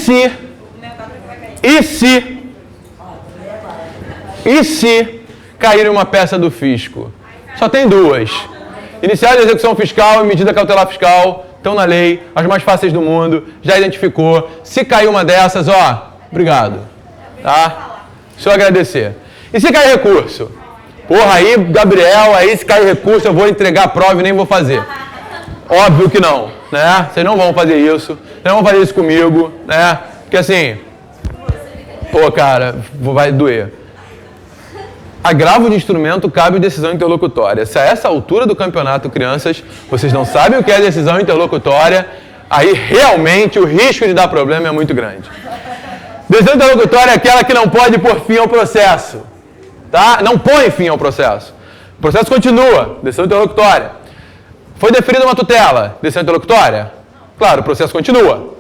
se cair uma peça do fisco? Só tem duas. Inicial de execução fiscal e medida cautelar fiscal estão na lei, as mais fáceis do mundo, já identificou. Se cair uma dessas, obrigado. Tá? Deixa eu agradecer. E se cair recurso? Porra, aí, Gabriel, se cair recurso eu vou entregar a prova e nem vou fazer. Óbvio que não, né? Vocês não vão fazer isso. Vocês não vão fazer isso comigo, né? Porque assim, cara, vai doer. Agravo de instrumento cabe decisão interlocutória. Se a essa altura do campeonato, crianças, vocês não sabem o que é decisão interlocutória, aí realmente o risco de dar problema é muito grande. Decisão interlocutória é aquela que não pode pôr fim ao processo. Tá? Não põe fim ao processo. O processo continua. Decisão interlocutória. Foi deferida uma tutela, decisão interlocutória? Claro, o processo continua.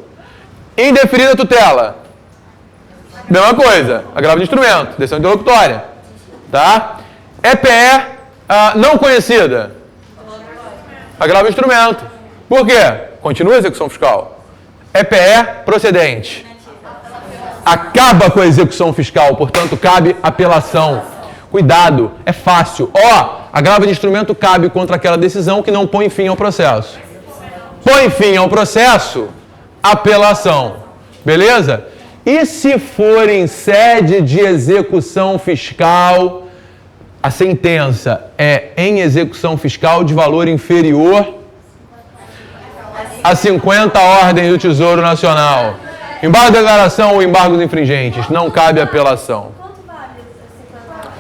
Indeferida a tutela? Mesma coisa, agravo de instrumento, decisão interlocutória. Tá? EPE não conhecida? Agravo de instrumento. Por quê? Continua a execução fiscal. EPE procedente. Acaba com a execução fiscal, portanto, cabe apelação. Cuidado, é fácil. Agravo de instrumento cabe contra aquela decisão que não põe fim ao processo. Põe fim ao processo, apelação. Beleza? E se for em sede de execução fiscal, a sentença é em execução fiscal de valor inferior a 50 ordens do Tesouro Nacional. Embargo de declaração ou embargos infringentes, não cabe apelação.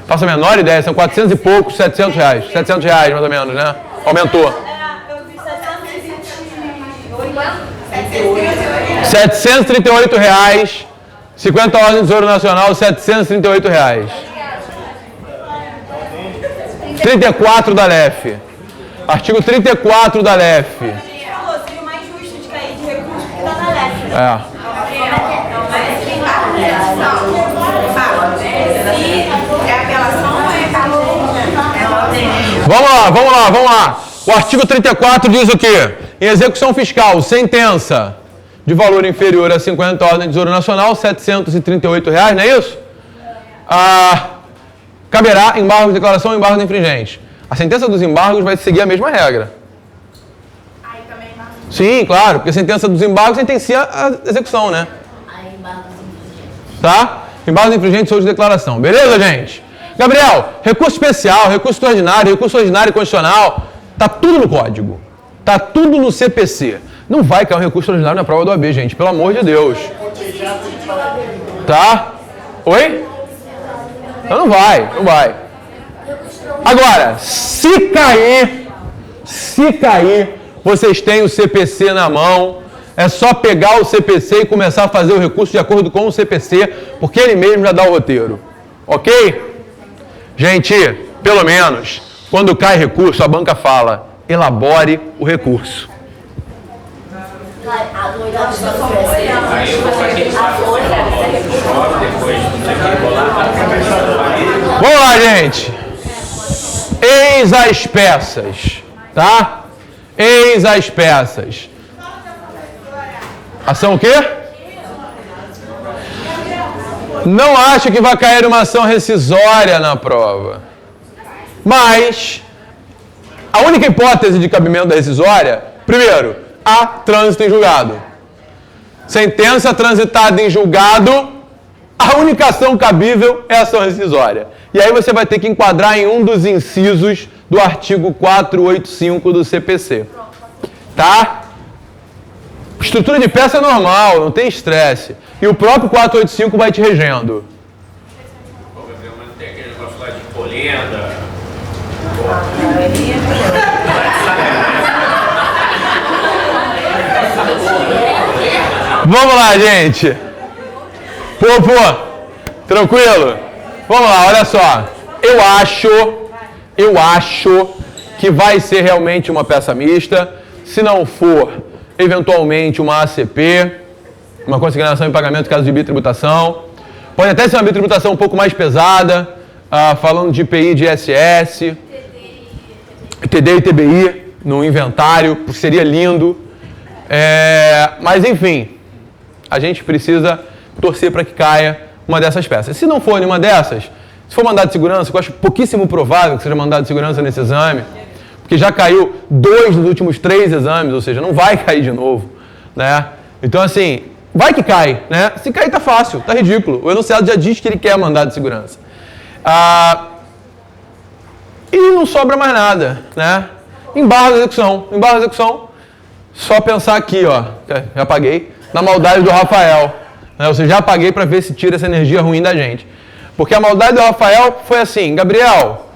Faço a menor ideia, são 400 e poucos, 700 reais. 700 reais, mais ou menos, né? Aumentou. Eu vi 738 reais. 50 ordens do Tesouro Nacional, 738 reais. 34 da LEF. Artigo 34 da LEF. Seria o mais justo de cair de recurso que está na LEF. Vamos lá. O artigo 34 diz o quê? Em execução fiscal, sentença de valor inferior a 50 ordens do Tesouro Nacional, 738 reais, não é isso? Caberá embargo de declaração ou embargo de infringente. A sentença dos embargos vai seguir a mesma regra. Aí também embargo. Sim, claro, porque a sentença dos embargos sentencia a execução, né? Aí, embargos infringentes. Tá? Embargo de infringente ou de declaração. Beleza, gente? Gabriel, recurso especial, recurso ordinário constitucional, tá tudo no código. Tá tudo no CPC. Não vai cair um recurso ordinário na prova do AB, gente, pelo amor de Deus. Tá? Oi? Não vai. Agora, se cair, vocês têm o CPC na mão, é só pegar o CPC e começar a fazer o recurso de acordo com o CPC, porque ele mesmo já dá o roteiro. Ok? Gente, pelo menos, quando cai recurso, a banca fala, elabore o recurso. errado, ou então só for olhando. Aí eu vou para aquele passo chove, depois não sei o que, vou lá, Vamos lá, gente. Eis as peças, tá? Eis as peças. Ação o quê? Não acho que vai cair uma ação rescisória na prova. Mas a única hipótese de cabimento da rescisória, primeiro, há trânsito em julgado. Sentença transitada em julgado, a única ação cabível é a ação rescisória. E aí você vai ter que enquadrar em um dos incisos do artigo 485 do CPC. Tá? Estrutura de peça é normal, não tem estresse. E o próprio 485 vai te regendo. tem aquele negócio lá de polenda. Vamos lá, gente. Pô, tranquilo? Vamos lá, olha só. Eu acho que vai ser realmente uma peça mista. Se não for, eventualmente uma ACP, uma consignação em pagamento em caso de bitributação. Pode até ser uma bitributação um pouco mais pesada, falando de IPI de ISS, TD e TBI no inventário, seria lindo. Mas enfim, a gente precisa torcer para que caia uma dessas peças. Se não for nenhuma dessas, se for mandado de segurança, eu acho pouquíssimo provável que seja mandado de segurança nesse exame, porque já caiu 2 dos últimos 3 exames, ou seja, não vai cair de novo, né? Então, assim, vai que cai, né? Se cair, tá fácil, tá ridículo. O enunciado já diz que ele quer mandado de segurança. E não sobra mais nada, né? Embargo da execução, só pensar aqui, ó, já apaguei, na maldade do Rafael. Né? Ou seja, já apaguei para ver se tira essa energia ruim da gente. Porque a maldade do Rafael foi assim: Gabriel,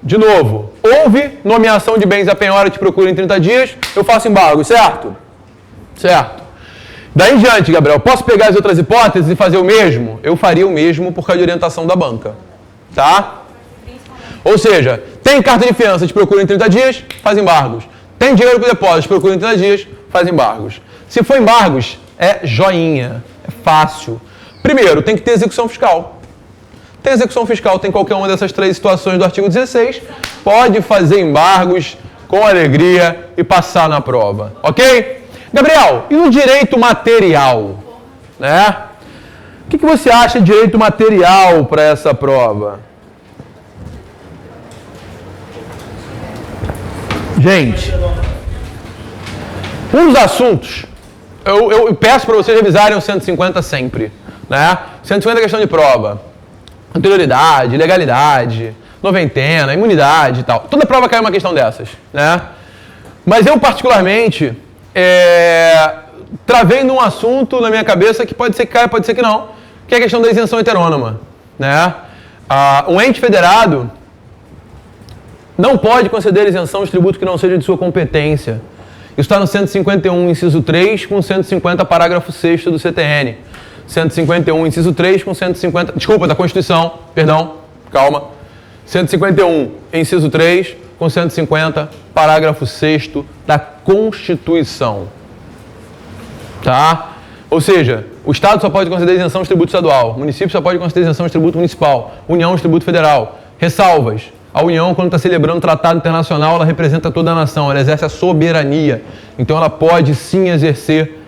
de novo, houve nomeação de bens a penhora, te procuro em 30 dias, eu faço embargo, certo? Certo. Daí em diante, Gabriel, posso pegar as outras hipóteses e fazer o mesmo? Eu faria o mesmo por causa de orientação da banca. Tá? Ou seja, tem carta de fiança, te procuro em 30 dias, faz embargos. Tem dinheiro para depósito, te procuro em 30 dias, faz embargos. Se for embargos, é joinha, é fácil. Primeiro, tem que ter execução fiscal. Tem execução fiscal, tem qualquer uma dessas 3 situações do artigo 16, pode fazer embargos com alegria e passar na prova, ok? Gabriel, e o direito material? Né? O que você acha de direito material para essa prova? Gente, um dos assuntos, eu peço para vocês revisarem o 150 sempre, né? 150 é questão de prova, anterioridade, legalidade, noventena, imunidade e tal. Toda prova cai uma questão dessas, né? Mas eu particularmente travei num assunto na minha cabeça que pode ser que caia, pode ser que não, que é a questão da isenção heterônoma, né? Um ente federado não pode conceder isenção de tributo que não seja de sua competência. Isso está no 151, inciso 3, com 150, parágrafo 6º do CTN. 151, inciso 3, com 150... Desculpa, da Constituição, perdão, calma. 151, inciso 3, com 150, parágrafo 6º da Constituição. Tá? Ou seja, o Estado só pode conceder isenção de tributo estadual, o município só pode conceder isenção de tributo municipal, União de tributo federal. Ressalvas. A União, quando está celebrando um tratado internacional, ela representa toda a nação, ela exerce a soberania. Então ela pode sim exercer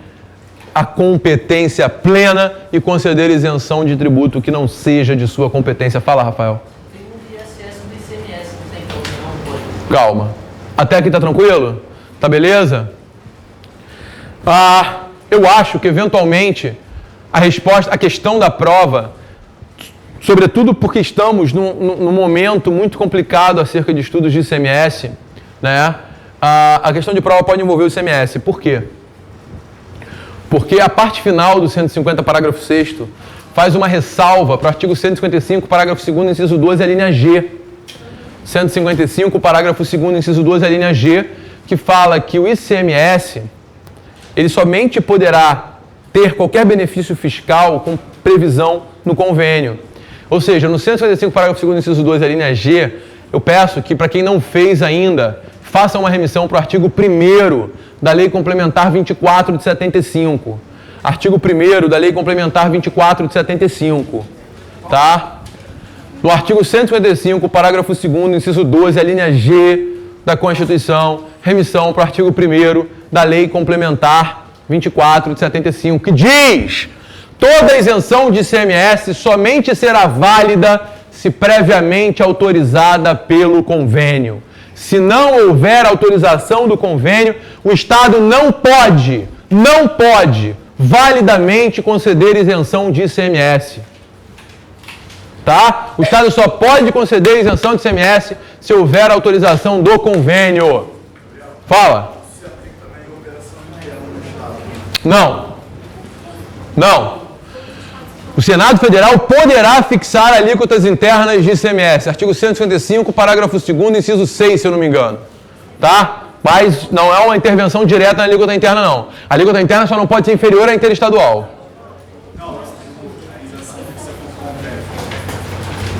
a competência plena e conceder isenção de tributo que não seja de sua competência. Fala, Rafael. Tem um ISS do ICMS, não tem como, não pode. Calma. Até aqui tá tranquilo? Tá beleza? Eu acho que eventualmente a questão da prova, sobretudo porque estamos num momento muito complicado acerca de estudos de ICMS, né? A questão de prova pode envolver o ICMS. Por quê? Porque a parte final do 150, parágrafo 6º, faz uma ressalva para o artigo 155, parágrafo 2º, inciso 12, a linha G. 155, parágrafo 2º, inciso 12, a linha G, que fala que o ICMS, ele somente poderá ter qualquer benefício fiscal com previsão no convênio. Ou seja, no 155, parágrafo 2º, inciso 12, a linha G, eu peço que, para quem não fez ainda, faça uma remissão para o artigo 1º da Lei Complementar 24 de 75. Artigo 1º da Lei Complementar 24 de 75. Tá? No artigo 155, parágrafo 2º, inciso 12, a linha G da Constituição, remissão para o artigo 1º da Lei Complementar 24 de 75, que diz: toda isenção de ICMS somente será válida se previamente autorizada pelo convênio. Se não houver autorização do convênio, o Estado não pode validamente conceder isenção de ICMS. Tá? O Estado só pode conceder isenção de ICMS se houver autorização do convênio. Fala. Não. O Senado Federal poderá fixar alíquotas internas de ICMS. Artigo 155, parágrafo 2º, inciso 6, se eu não me engano. Tá? Mas não é uma intervenção direta na alíquota interna, não. A alíquota interna só não pode ser inferior à interestadual.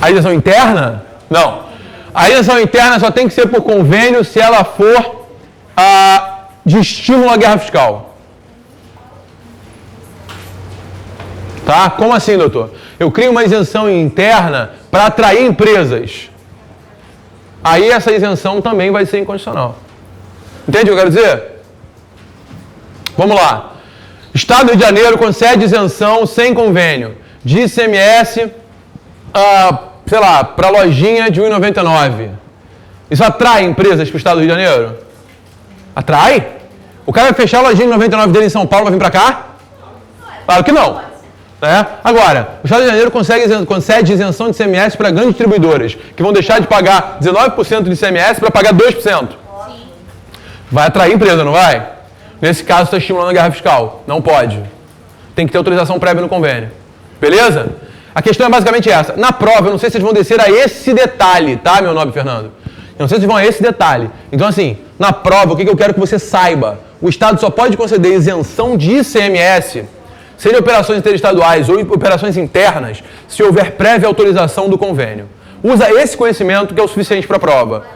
A isenção interna? Não. A isenção interna só tem que ser por convênio se ela for de estímulo à guerra fiscal. Tá? Como assim, doutor? Eu crio uma isenção interna para atrair empresas. Aí essa isenção também vai ser incondicional. Entende o que eu quero dizer? Vamos lá. Estado do Rio de Janeiro concede isenção sem convênio de ICMS, sei lá, para lojinha de R$ 1,99. Isso atrai empresas para o Estado do Rio de Janeiro? Atrai? O cara vai fechar a lojinha de R$ 99 dele em São Paulo, vai vir para cá? Claro que não. Agora, o Estado de Janeiro concede isenção de ICMS para grandes distribuidoras, que vão deixar de pagar 19% de ICMS para pagar 2%. Vai atrair empresa, não vai? Nesse caso, está estimulando a guerra fiscal. Não pode. Tem que ter autorização prévia no convênio. Beleza? A questão é basicamente essa. Na prova, eu não sei se vocês vão descer a esse detalhe, tá, meu nobre Fernando? Eu não sei se vocês vão a esse detalhe. Então, assim, na prova, o que eu quero que você saiba? O Estado só pode conceder isenção de ICMS, seja operações interestaduais ou operações internas, se houver prévia autorização do convênio. Usa esse conhecimento que é o suficiente para a prova.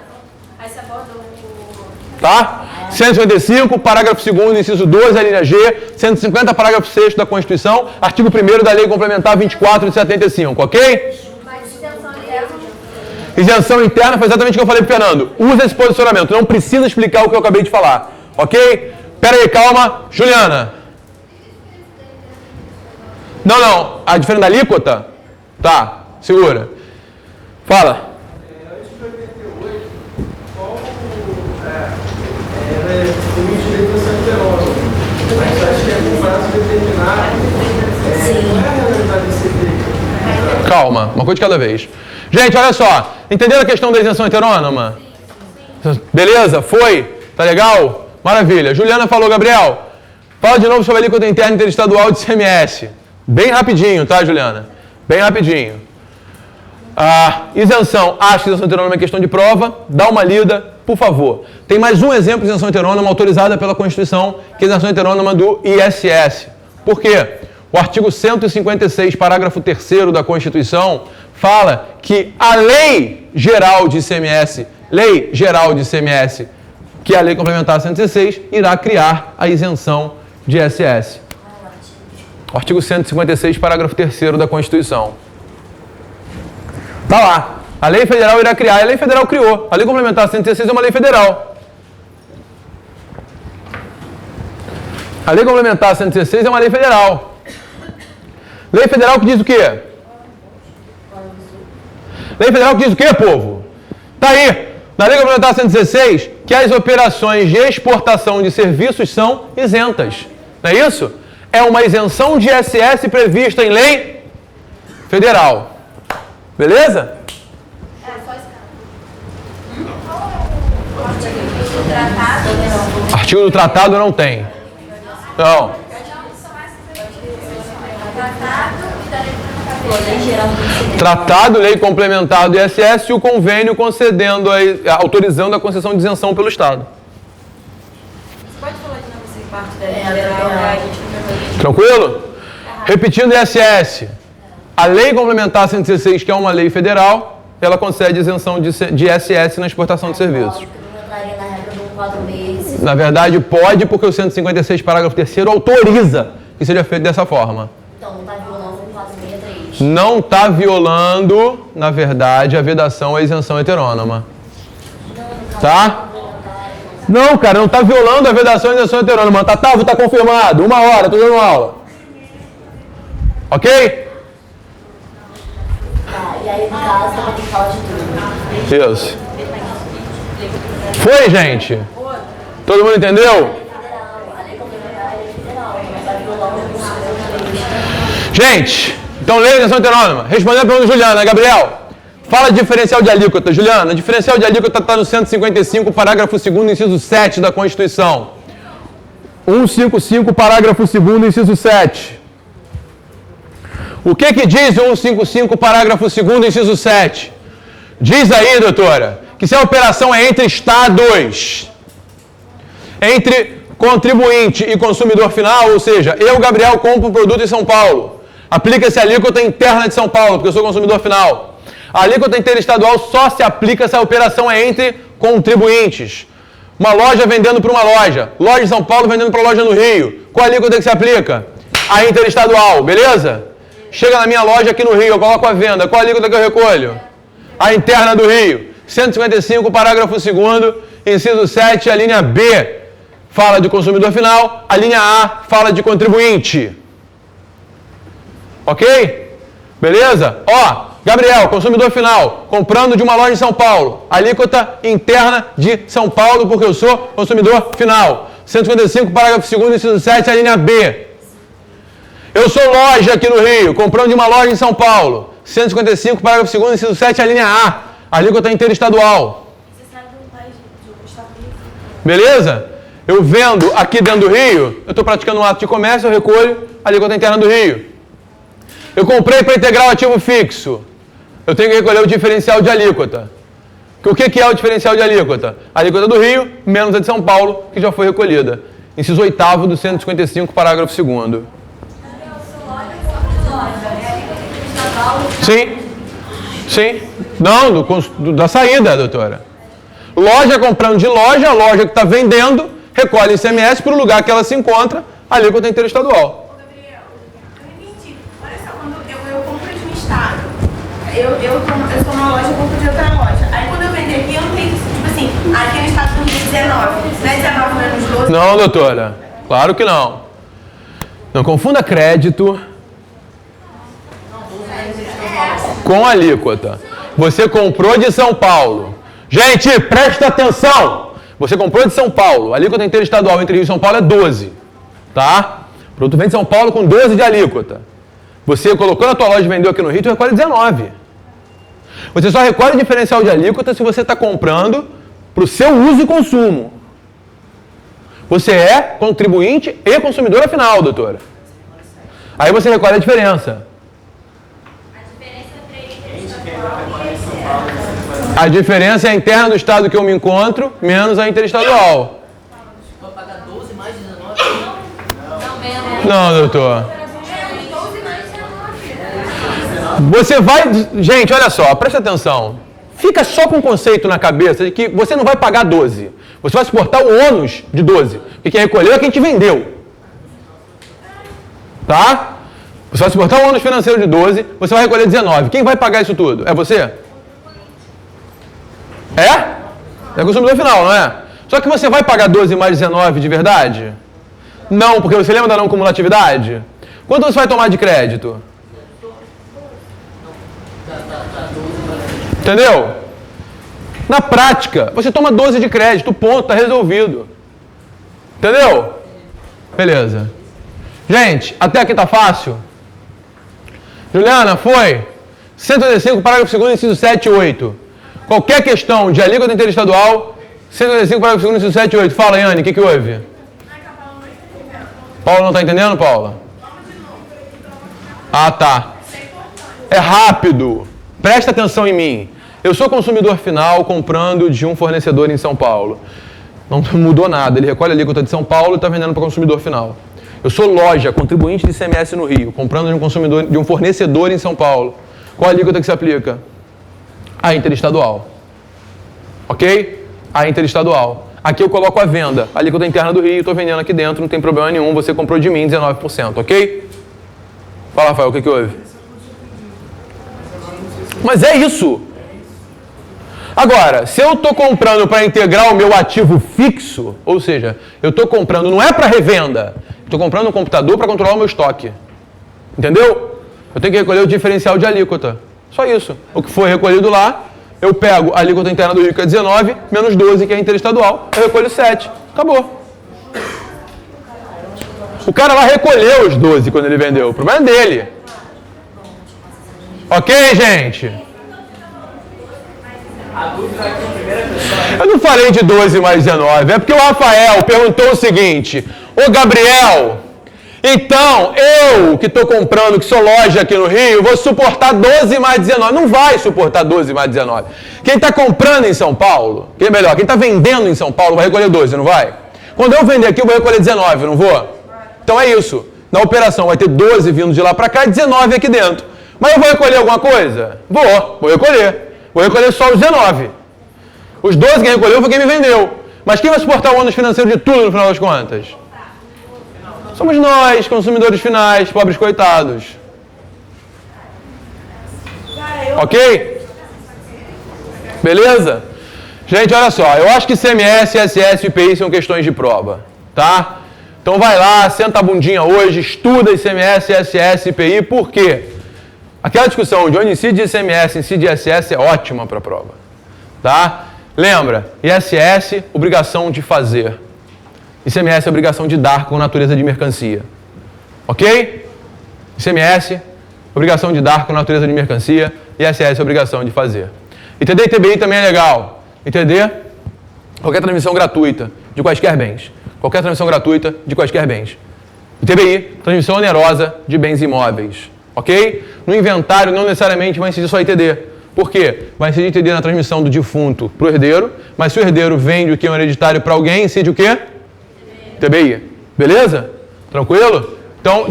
Aí você aborda o... Tá? 155, parágrafo 2º, inciso 12, a linha G, 150, parágrafo 6º da Constituição, artigo 1º da Lei Complementar 24 de 75, ok? Isenção interna foi exatamente o que eu falei pro Fernando. Usa esse posicionamento, não precisa explicar o que eu acabei de falar, ok? Pera aí, calma. Juliana. Não. A diferença da alíquota? Tá, segura. Fala. Antes de 88, qual o limite de isenção fenômeno? Mas acho que é com prazo determinado. Não é a realidade desse efeito. Calma, uma coisa de cada vez. Gente, olha só. Entenderam a questão da isenção heterônoma? Beleza? Foi? Tá legal? Maravilha. Juliana falou, Gabriel. Fala de novo sobre a alíquota interna interestadual de ICMS. Bem rapidinho, tá, Juliana? Bem rapidinho. Isenção. Acho que isenção heterônoma é questão de prova. Dá uma lida, por favor. Tem mais um exemplo de isenção heterônoma autorizada pela Constituição, que é a isenção heterônoma do ISS. Por quê? O artigo 156, parágrafo 3º da Constituição, fala que a Lei Geral de ICMS, que é a Lei Complementar 116, irá criar a isenção de ISS. Artigo 156, parágrafo 3º da Constituição. Tá lá. A lei federal irá criar. A lei federal criou. A Lei Complementar 116 é uma lei federal. A Lei Complementar 116 é uma lei federal. Lei federal que diz o quê? Lei federal que diz o quê, povo? Tá aí. Na Lei Complementar 116, que as operações de exportação de serviços são isentas. Não é isso? É uma isenção de ISS prevista em lei federal. Beleza? Artigo do tratado não tem. Não. Tratado, lei complementar do ISS e o convênio concedendo, autorizando a concessão de isenção pelo Estado. Pode falar de novo essa parte da lei federal? Tranquilo? Repetindo ISS. A Lei Complementar 116, que é uma lei federal, ela concede isenção de ISS na exportação de serviços. Não entraria na regra 146, inciso... Na verdade, pode porque o 156, parágrafo 3º, autoriza que seja feito dessa forma. Então, não está violando 146. Não está violando, na verdade, a vedação ou a isenção heterônoma. Tá? Não, cara, não está violando a vedação ou a isenção heterônoma. Tatavo, tá confirmado. 1 hora, tô dando aula. Ok? Tá, e aí, no caso, também tem que falar de tudo. Isso. Foi, gente? Todo mundo entendeu? A lei complementar é federal, não está violando 146. Gente, então lei de isenção heterônoma. Respondendo a pergunta da Juliana, Gabriel. Fala de diferencial de alíquota, Juliana. Diferencial de alíquota está no 155, parágrafo 2º, inciso 7 da Constituição. 155, parágrafo 2º, inciso 7. O que diz o 155, parágrafo 2º, inciso 7? Diz aí, doutora, que se a operação é entre estados, entre contribuinte e consumidor final, ou seja, eu, Gabriel, compro um produto em São Paulo, aplica-se a alíquota interna de São Paulo, porque eu sou consumidor final. A alíquota interestadual só se aplica se a operação é entre contribuintes. Uma loja vendendo para uma loja, loja em São Paulo vendendo para loja no Rio. Qual a alíquota que se aplica? A interestadual, beleza? Chega na minha loja aqui no Rio, eu coloco a venda. Qual a alíquota que eu recolho? A interna do Rio. 155, parágrafo 2º, inciso 7, a linha B fala de consumidor final, a linha A fala de contribuinte. Ok? Beleza? Ó, Gabriel, consumidor final, comprando de uma loja em São Paulo, alíquota interna de São Paulo, porque eu sou consumidor final. 155, parágrafo 2º, inciso 7, a linha B. Eu sou loja aqui no Rio, comprando de uma loja em São Paulo. 155, parágrafo 2º, inciso 7, a linha A. Alíquota interestadual. Beleza? Eu vendo aqui dentro do Rio, eu estou praticando um ato de comércio, eu recolho a alíquota interna do Rio. Eu comprei para integrar o ativo fixo. Eu tenho que recolher o diferencial de alíquota. O que é o diferencial de alíquota? A alíquota do Rio menos a de São Paulo, que já foi recolhida. Inciso 8º do 155, parágrafo 2º. Sim. Sim. Não, da saída, doutora. Loja comprando de loja, a loja que está vendendo, recolhe ICMS para o lugar que ela se encontra, a alíquota interestadual. Ô, Gabriel, eu não entendi. Olha só, quando eu compro de um estado, eu estou numa loja, eu compro de outra loja. Aí quando eu vender aqui, eu não tenho, tipo assim, aqui no estado do Rio 19, não é 19 menos 12? Não, doutora. Claro que não. Não confunda crédito com alíquota. Você comprou de São Paulo. Gente, presta atenção! Você comprou de São Paulo. A alíquota interestadual entre Rio e São Paulo é 12. Tá? O produto vem de São Paulo com 12 de alíquota. Você colocou na tua loja e vendeu aqui no Rio, tu recolhe 19. Você só recolhe diferencial de alíquota se você está comprando para o seu uso e consumo. Você é contribuinte e consumidor final, doutora. Aí você recolhe a diferença. A diferença é a interna do estado que eu me encontro, menos a interestadual. Vai pagar 12 mais 19? Não, doutor. Você vai... Gente, olha só, presta atenção. Fica só com o conceito na cabeça de que você não vai pagar 12. Você vai suportar o ônus de 12. Porque quem recolheu é quem te vendeu. Tá? Você vai suportar o ônus financeiro de 12, você vai recolher 19. Quem vai pagar isso tudo? É você? É o consumidor final, não é? Só que você vai pagar 12 mais 19 de verdade? Não, porque você lembra da não cumulatividade? Quanto você vai tomar de crédito? Entendeu? Na prática, você toma 12 de crédito, ponto, tá resolvido. Entendeu? Beleza. Gente, até aqui tá fácil? Juliana, foi? 185, parágrafo 2º, inciso 7 e 8. Qualquer questão de alíquota interestadual, 185, parágrafo 2º, inciso 7 e 8. Fala, Yane, o que houve? Paula não está entendendo, Paula? Ah, tá. É rápido. Presta atenção em mim. Eu sou consumidor final comprando de um fornecedor em São Paulo. Não mudou nada. Ele recolhe a alíquota de São Paulo e está vendendo para o consumidor final. Eu sou loja, contribuinte de ICMS no Rio, comprando de um fornecedor em São Paulo. Qual a alíquota que se aplica? A interestadual. Ok? A interestadual. Aqui eu coloco a venda. A alíquota interna do Rio, estou vendendo aqui dentro, não tem problema nenhum. Você comprou de mim 19%, ok? Fala, Rafael, o que houve? Mas é isso. Agora, se eu estou comprando para integrar o meu ativo fixo, ou seja, eu estou comprando, não é para revenda, estou comprando um computador para controlar o meu estoque. Entendeu? Eu tenho que recolher o diferencial de alíquota. Só isso. O que foi recolhido lá, eu pego a alíquota interna do Rio, que é 19, menos 12, que é interestadual, eu recolho 7. Acabou. O cara lá recolheu os 12 quando ele vendeu. O problema é dele. Ok, gente? Eu não falei de 12 mais 19. É porque o Rafael perguntou o seguinte: ô Gabriel, então eu que estou comprando, que sou loja aqui no Rio, vou suportar 12 mais 19. Não vai suportar 12 mais 19. Quem está comprando em São Paulo, quem está vendendo em São Paulo vai recolher 12, não vai? Quando eu vender aqui, eu vou recolher 19, não vou? Então é isso. Na operação vai ter 12 vindo de lá para cá e 19 aqui dentro. Mas eu vou recolher alguma coisa? Vou recolher. Vou recolher só os 19. Os 12 quem recolheu foi quem me vendeu. Mas quem vai suportar o ônus financeiro de tudo no final das contas? Somos nós, consumidores finais, pobres coitados. Ok? Beleza? Gente, olha só. Eu acho que ICMS, ISS e IPI são questões de prova. Tá? Então vai lá, senta a bundinha hoje, estuda ICMS, ISS e IPI. Por quê? Aquela discussão de onde incide ICMS, incide ISS é ótima para a prova. Tá? Lembra, ISS, obrigação de fazer. ICMS é obrigação de dar com natureza de mercancia. Ok? ICMS, obrigação de dar com natureza de mercancia. ISS, obrigação de fazer. ITD e ITBI também é legal. ITD, qualquer transmissão gratuita de quaisquer bens. Qualquer transmissão gratuita de quaisquer bens. ITBI, transmissão onerosa de bens imóveis. Ok? No inventário não necessariamente vai incidir só ITD. Por quê? Vai incidir ITD na transmissão do defunto para o herdeiro, mas se o herdeiro vende o que é um hereditário para alguém, incide o quê? ITBI. Beleza? Tranquilo? Então,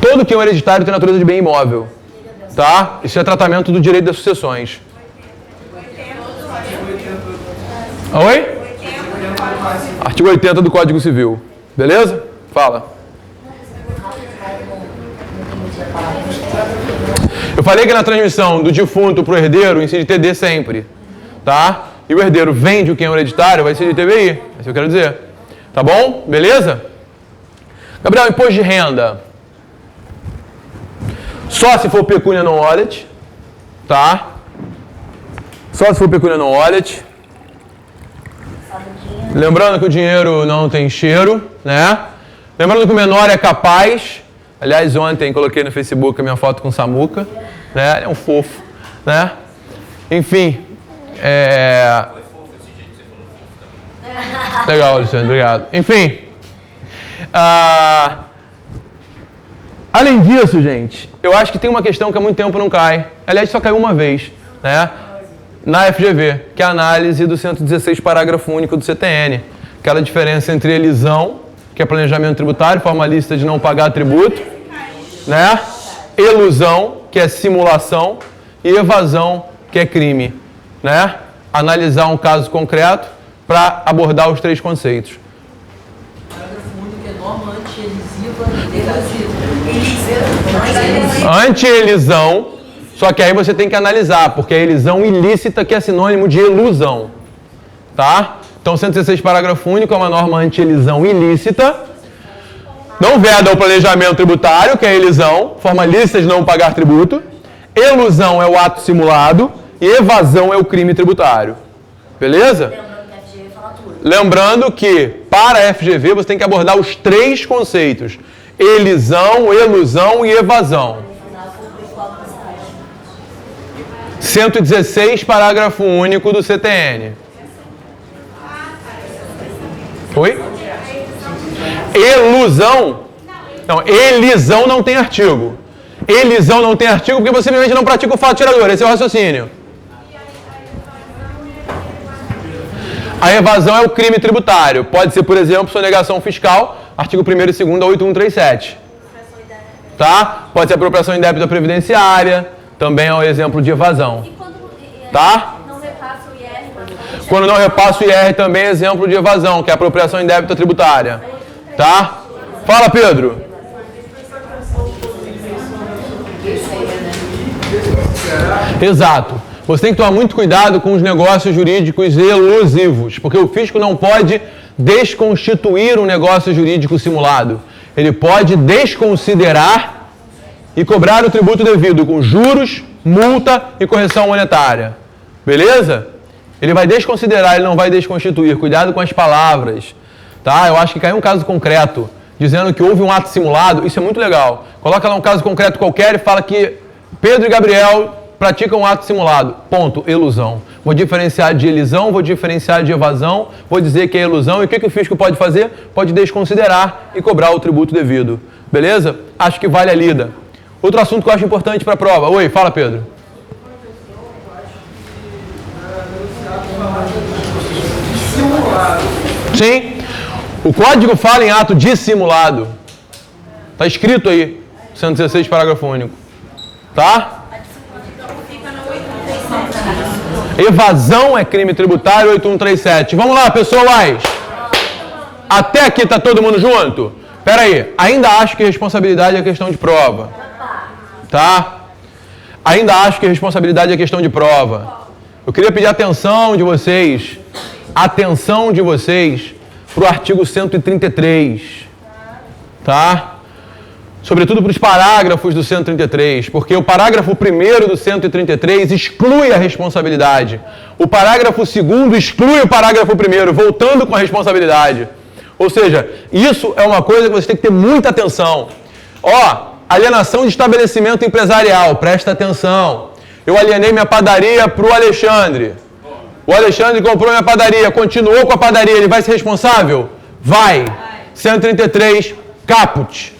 todo que é um hereditário tem natureza de bem imóvel. Tá? Isso é tratamento do direito das sucessões. Oi? Artigo 80 do Código Civil. Beleza? Fala. Eu falei que na transmissão do defunto para o herdeiro incide TD sempre, tá? E o herdeiro vende o que é um hereditário, vai incidir TBI, é isso que eu quero dizer. Tá bom? Beleza? Gabriel, imposto de renda. Só se for pecúnia non olet, tá? Só se for pecúnia non olet. Lembrando que o dinheiro não tem cheiro, né? Lembrando que o menor é capaz. Aliás, ontem coloquei no Facebook a minha foto com o Samuca, né? Ele é um fofo, né? Enfim, Legal, Alexandre, obrigado. Enfim, além disso, gente, eu acho que tem uma questão que há muito tempo não cai. Aliás, só caiu uma vez, né? Na FGV, que é a análise do 116, parágrafo único do CTN. Aquela diferença entre elisão, que é planejamento tributário, forma lícita de não pagar tributo, né? Elusão, que é simulação, e evasão, que é crime, né? Analisar um caso concreto para abordar os três conceitos. Parágrafo único é norma anti-elisiva. Anti-elisão, só que aí você tem que analisar, porque é elisão ilícita que é sinônimo de elusão, tá? Então, 116, parágrafo único é uma norma anti-elisão ilícita. Não veda o planejamento tributário, que é elisão, forma lícita de não pagar tributo. Elusão é o ato simulado e evasão é o crime tributário. Beleza? Lembrando que para a FGV você tem que abordar os três conceitos: elisão, elusão e evasão. 116, parágrafo único do CTN. Oi? Elusão? Não, elisão não tem artigo. Elisão não tem artigo porque você simplesmente não pratica o fato tirador. Esse é o raciocínio. A evasão é o crime tributário. Pode ser, por exemplo, sonegação fiscal, artigo 1º e 2º da 8137. Tá? Pode ser apropriação indébita previdenciária, também é um exemplo de evasão. Tá? Não repassa Quando não repassa o IR também é exemplo de evasão, que é apropriação indébita tributária. Tá? Fala, Pedro. Exato. Você tem que tomar muito cuidado com os negócios jurídicos elusivos, porque o fisco não pode desconstituir um negócio jurídico simulado. Ele pode desconsiderar e cobrar o tributo devido com juros, multa e correção monetária. Beleza? Ele vai desconsiderar, ele não vai desconstituir. Cuidado com as palavras. Tá? Eu acho que caiu um caso concreto, dizendo que houve um ato simulado. Isso é muito legal. Coloca lá um caso concreto qualquer e fala que Pedro e Gabriel praticam um ato simulado. Ponto. Elusão. Vou diferenciar de elisão, vou diferenciar de evasão, vou dizer que é elusão. E o que o fisco pode fazer? Pode desconsiderar e cobrar o tributo devido. Beleza? Acho que vale a lida. Outro assunto que eu acho importante para a prova. Oi, fala, Pedro. Sim. O código fala em ato dissimulado. Está escrito aí. 116, parágrafo único. Tá? Evasão é crime tributário, 8137. Vamos lá, pessoas. Até aqui tá todo mundo junto? Pera aí. Ainda acho que responsabilidade é questão de prova. Tá? Ainda acho que responsabilidade é questão de prova. Eu queria pedir atenção de vocês. Atenção de vocês para o artigo 133. Tá? Sobretudo para os parágrafos do 133, porque o parágrafo 1º do 133 exclui a responsabilidade. O parágrafo 2º exclui o parágrafo 1º, voltando com a responsabilidade. Ou seja, isso é uma coisa que você tem que ter muita atenção. Ó, alienação de estabelecimento empresarial, presta atenção. Eu alienei minha padaria para o Alexandre. O Alexandre comprou minha padaria, continuou com a padaria, ele vai ser responsável? Vai. 133, caput.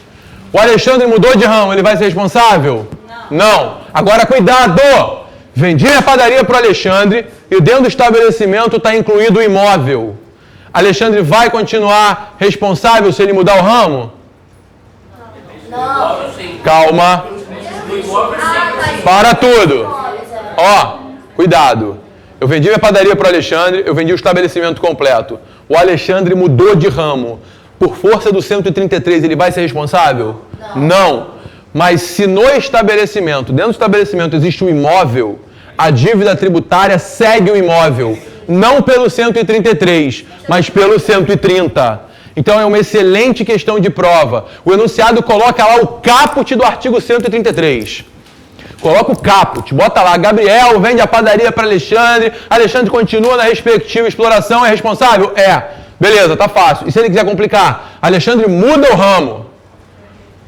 O Alexandre mudou de ramo, ele vai ser responsável? Não. Agora, cuidado! Vendi minha padaria para o Alexandre e dentro do estabelecimento está incluído o imóvel. Alexandre vai continuar responsável se ele mudar o ramo? Não. Calma. Para tudo. Ó, cuidado. Eu vendi minha padaria para o Alexandre, eu vendi o estabelecimento completo. O Alexandre mudou de ramo. Por força do 133, ele vai ser responsável? Não. Mas se no estabelecimento, dentro do estabelecimento, existe um imóvel, a dívida tributária segue o imóvel. Não pelo 133, mas pelo 130. Então é uma excelente questão de prova. O enunciado coloca lá o caput do artigo 133. Coloca o caput, bota lá, Gabriel vende a padaria para Alexandre, Alexandre continua na respectiva exploração, é responsável? É. Beleza, tá fácil. E se ele quiser complicar? Alexandre muda o ramo,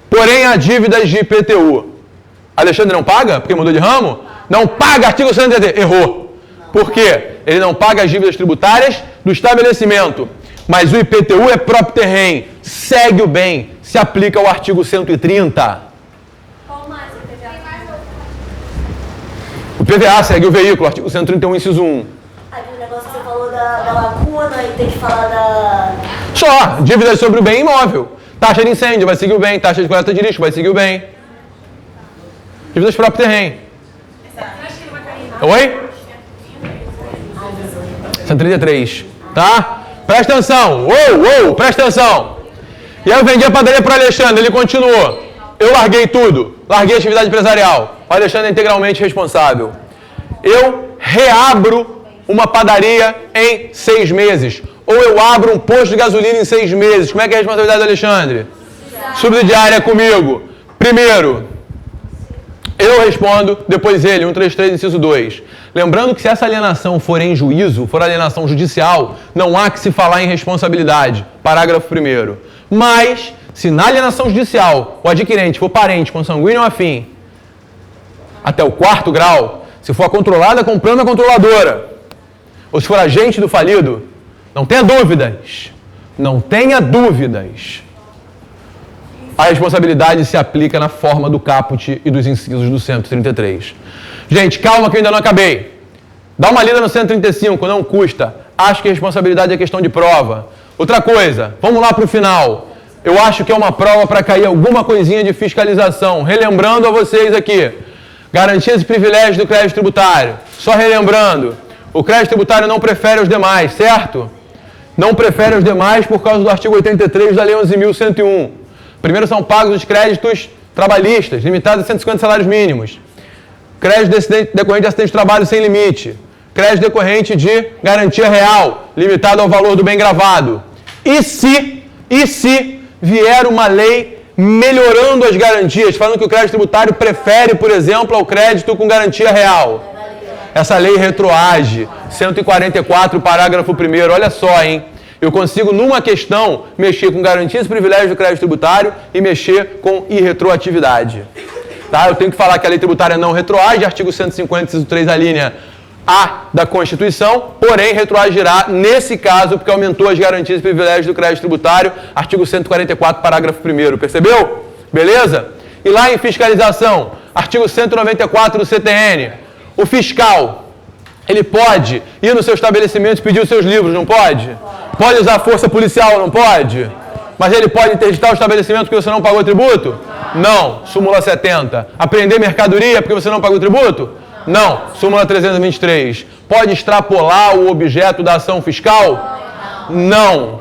porém há dívidas de IPTU. Alexandre não paga porque mudou de ramo? Não paga, artigo 133. Errou. Por quê? Ele não paga as dívidas tributárias do estabelecimento. Mas o IPTU é próprio terreno, segue o bem, se aplica ao artigo 130. Qual mais o PVA? O PVA segue o veículo, artigo 131, inciso 1. Aquele negócio que você falou da lacuna e tem que falar da... Só, dívidas sobre o bem imóvel. Taxa de incêndio vai seguir o bem, taxa de coleta de lixo vai seguir o bem. Dívidas próprio terreno. Oi? 133, tá? Presta atenção, presta atenção. E aí eu vendi a padaria para o Alexandre, ele continuou. Eu larguei tudo, larguei a atividade empresarial. O Alexandre é integralmente responsável. Eu reabro uma padaria em 6 meses. Ou eu abro um posto de gasolina em 6 meses. Como é que é a responsabilidade do Alexandre? Subsidiária comigo. Primeiro, eu respondo, depois ele, 133, inciso 2. Lembrando que se essa alienação for em juízo, for alienação judicial, não há que se falar em responsabilidade. Parágrafo 1º. Mas, se na alienação judicial o adquirente for parente, consanguíneo ou afim, até o 4º grau, se for a controlada comprando a controladora, ou se for agente do falido, não tenha dúvidas. Não tenha dúvidas. A responsabilidade se aplica na forma do caput e dos incisos do 133. Gente, calma que eu ainda não acabei. Dá uma lida no 135, não custa. Acho que a responsabilidade é questão de prova. Outra coisa, vamos lá para o final. Eu acho que é uma prova para cair alguma coisinha de fiscalização. Relembrando a vocês aqui. Garantias e privilégios do crédito tributário. Só relembrando. O crédito tributário não prefere os demais, certo? Não prefere os demais por causa do artigo 83 da Lei 11.101. Primeiro são pagos os créditos trabalhistas, limitados a 150 salários mínimos. Crédito decorrente de acidente de trabalho sem limite. Crédito decorrente de garantia real, limitado ao valor do bem gravado. E se vier uma lei melhorando as garantias, falando que o crédito tributário prefere, por exemplo, ao crédito com garantia real? Essa lei retroage, 144, parágrafo 1º, olha só, hein? Eu consigo, numa questão, mexer com garantias e privilégios do crédito tributário e mexer com irretroatividade. Tá? Eu tenho que falar que a lei tributária não retroage, artigo 150, inciso 3, a linha A da Constituição, porém retroagirá nesse caso, porque aumentou as garantias e privilégios do crédito tributário, artigo 144, parágrafo 1º, percebeu? Beleza? E lá em fiscalização, artigo 194 do CTN, o fiscal, ele pode ir no seu estabelecimento e pedir os seus livros, não pode? Pode usar força policial, não pode? Mas ele pode interditar o estabelecimento porque você não pagou tributo? Não, súmula 70. Apreender mercadoria porque você não pagou tributo? Não, súmula 323. Pode extrapolar o objeto da ação fiscal? Não.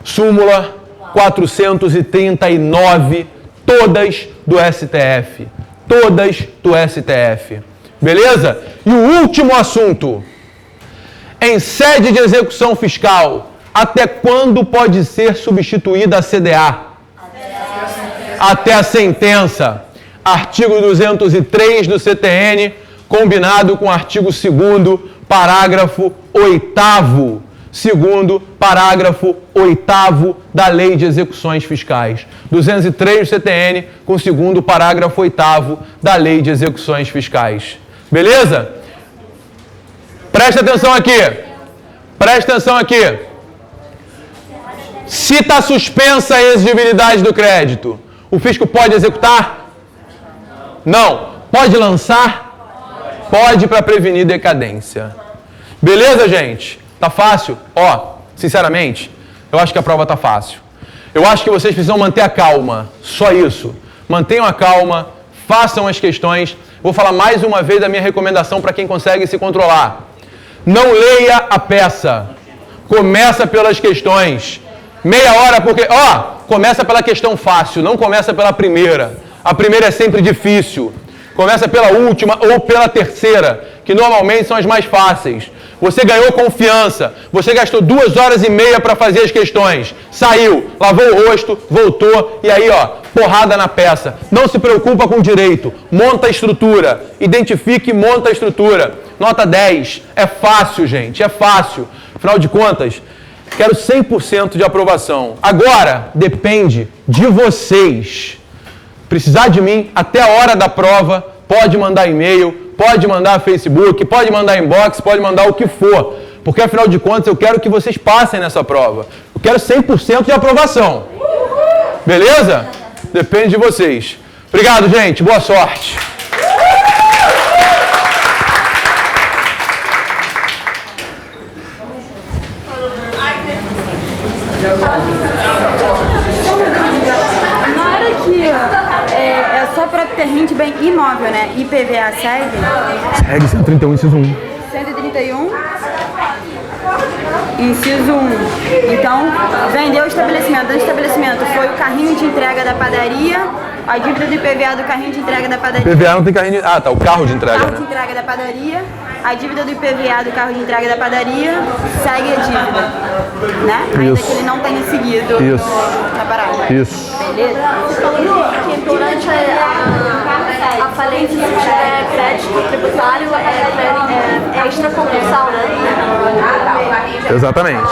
Súmula 439, todas do STF. Todas do STF. Beleza? E o último assunto. Em sede de execução fiscal, até quando pode ser substituída a CDA? Até a sentença. Artigo 203 do CTN, combinado com o artigo 2º, parágrafo 8º. 2º, parágrafo 8º da Lei de Execuções Fiscais. 203 do CTN com o 2º, parágrafo 8º da Lei de Execuções Fiscais. Beleza? Presta atenção aqui. Presta atenção aqui. Se está suspensa a exigibilidade do crédito, o fisco pode executar? Não. Pode lançar? Pode, para prevenir decadência. Beleza, gente? Tá fácil? Ó, sinceramente, eu acho que a prova tá fácil. Eu acho que vocês precisam manter a calma. Só isso. Mantenham a calma, façam as questões. Vou falar mais uma vez da minha recomendação para quem consegue se controlar. Não leia a peça. Começa pelas questões. Meia hora, porque, começa pela questão fácil, não começa pela primeira. A primeira é sempre difícil. Começa pela última ou pela terceira, que normalmente são as mais fáceis. Você ganhou confiança, você gastou 2 horas e meia para fazer as questões. Saiu, lavou o rosto, voltou e aí, porrada na peça. Não se preocupa com o direito, monta a estrutura, identifique e monta a estrutura. Nota 10, é fácil, gente, é fácil. Afinal de contas, quero 100% de aprovação. Agora, depende de vocês. Precisar de mim até a hora da prova, pode mandar e-mail, pode mandar Facebook, pode mandar inbox, pode mandar o que for. Porque, afinal de contas, eu quero que vocês passem nessa prova. Eu quero 100% de aprovação. Beleza? Depende de vocês. Obrigado, gente. Boa sorte. Na hora que é só para ter rende bem imóvel, né? IPVA segue? Segue 131, inciso 1. 131, inciso 1. Então, vendeu o estabelecimento. Do estabelecimento foi o carrinho de entrega da padaria, a dívida do IPVA do carrinho de entrega da padaria. IPVA não tem carrinho de... Ah, tá, o carro de entrega, Carro de entrega da padaria, a dívida do IPVA do carro de entrega da padaria, segue a dívida, né? Ainda que ele não tenha seguido na parada. Isso. Beleza? Você falou que durante a falência, se tiver crédito tributário, é extraconcursal, né? Exatamente.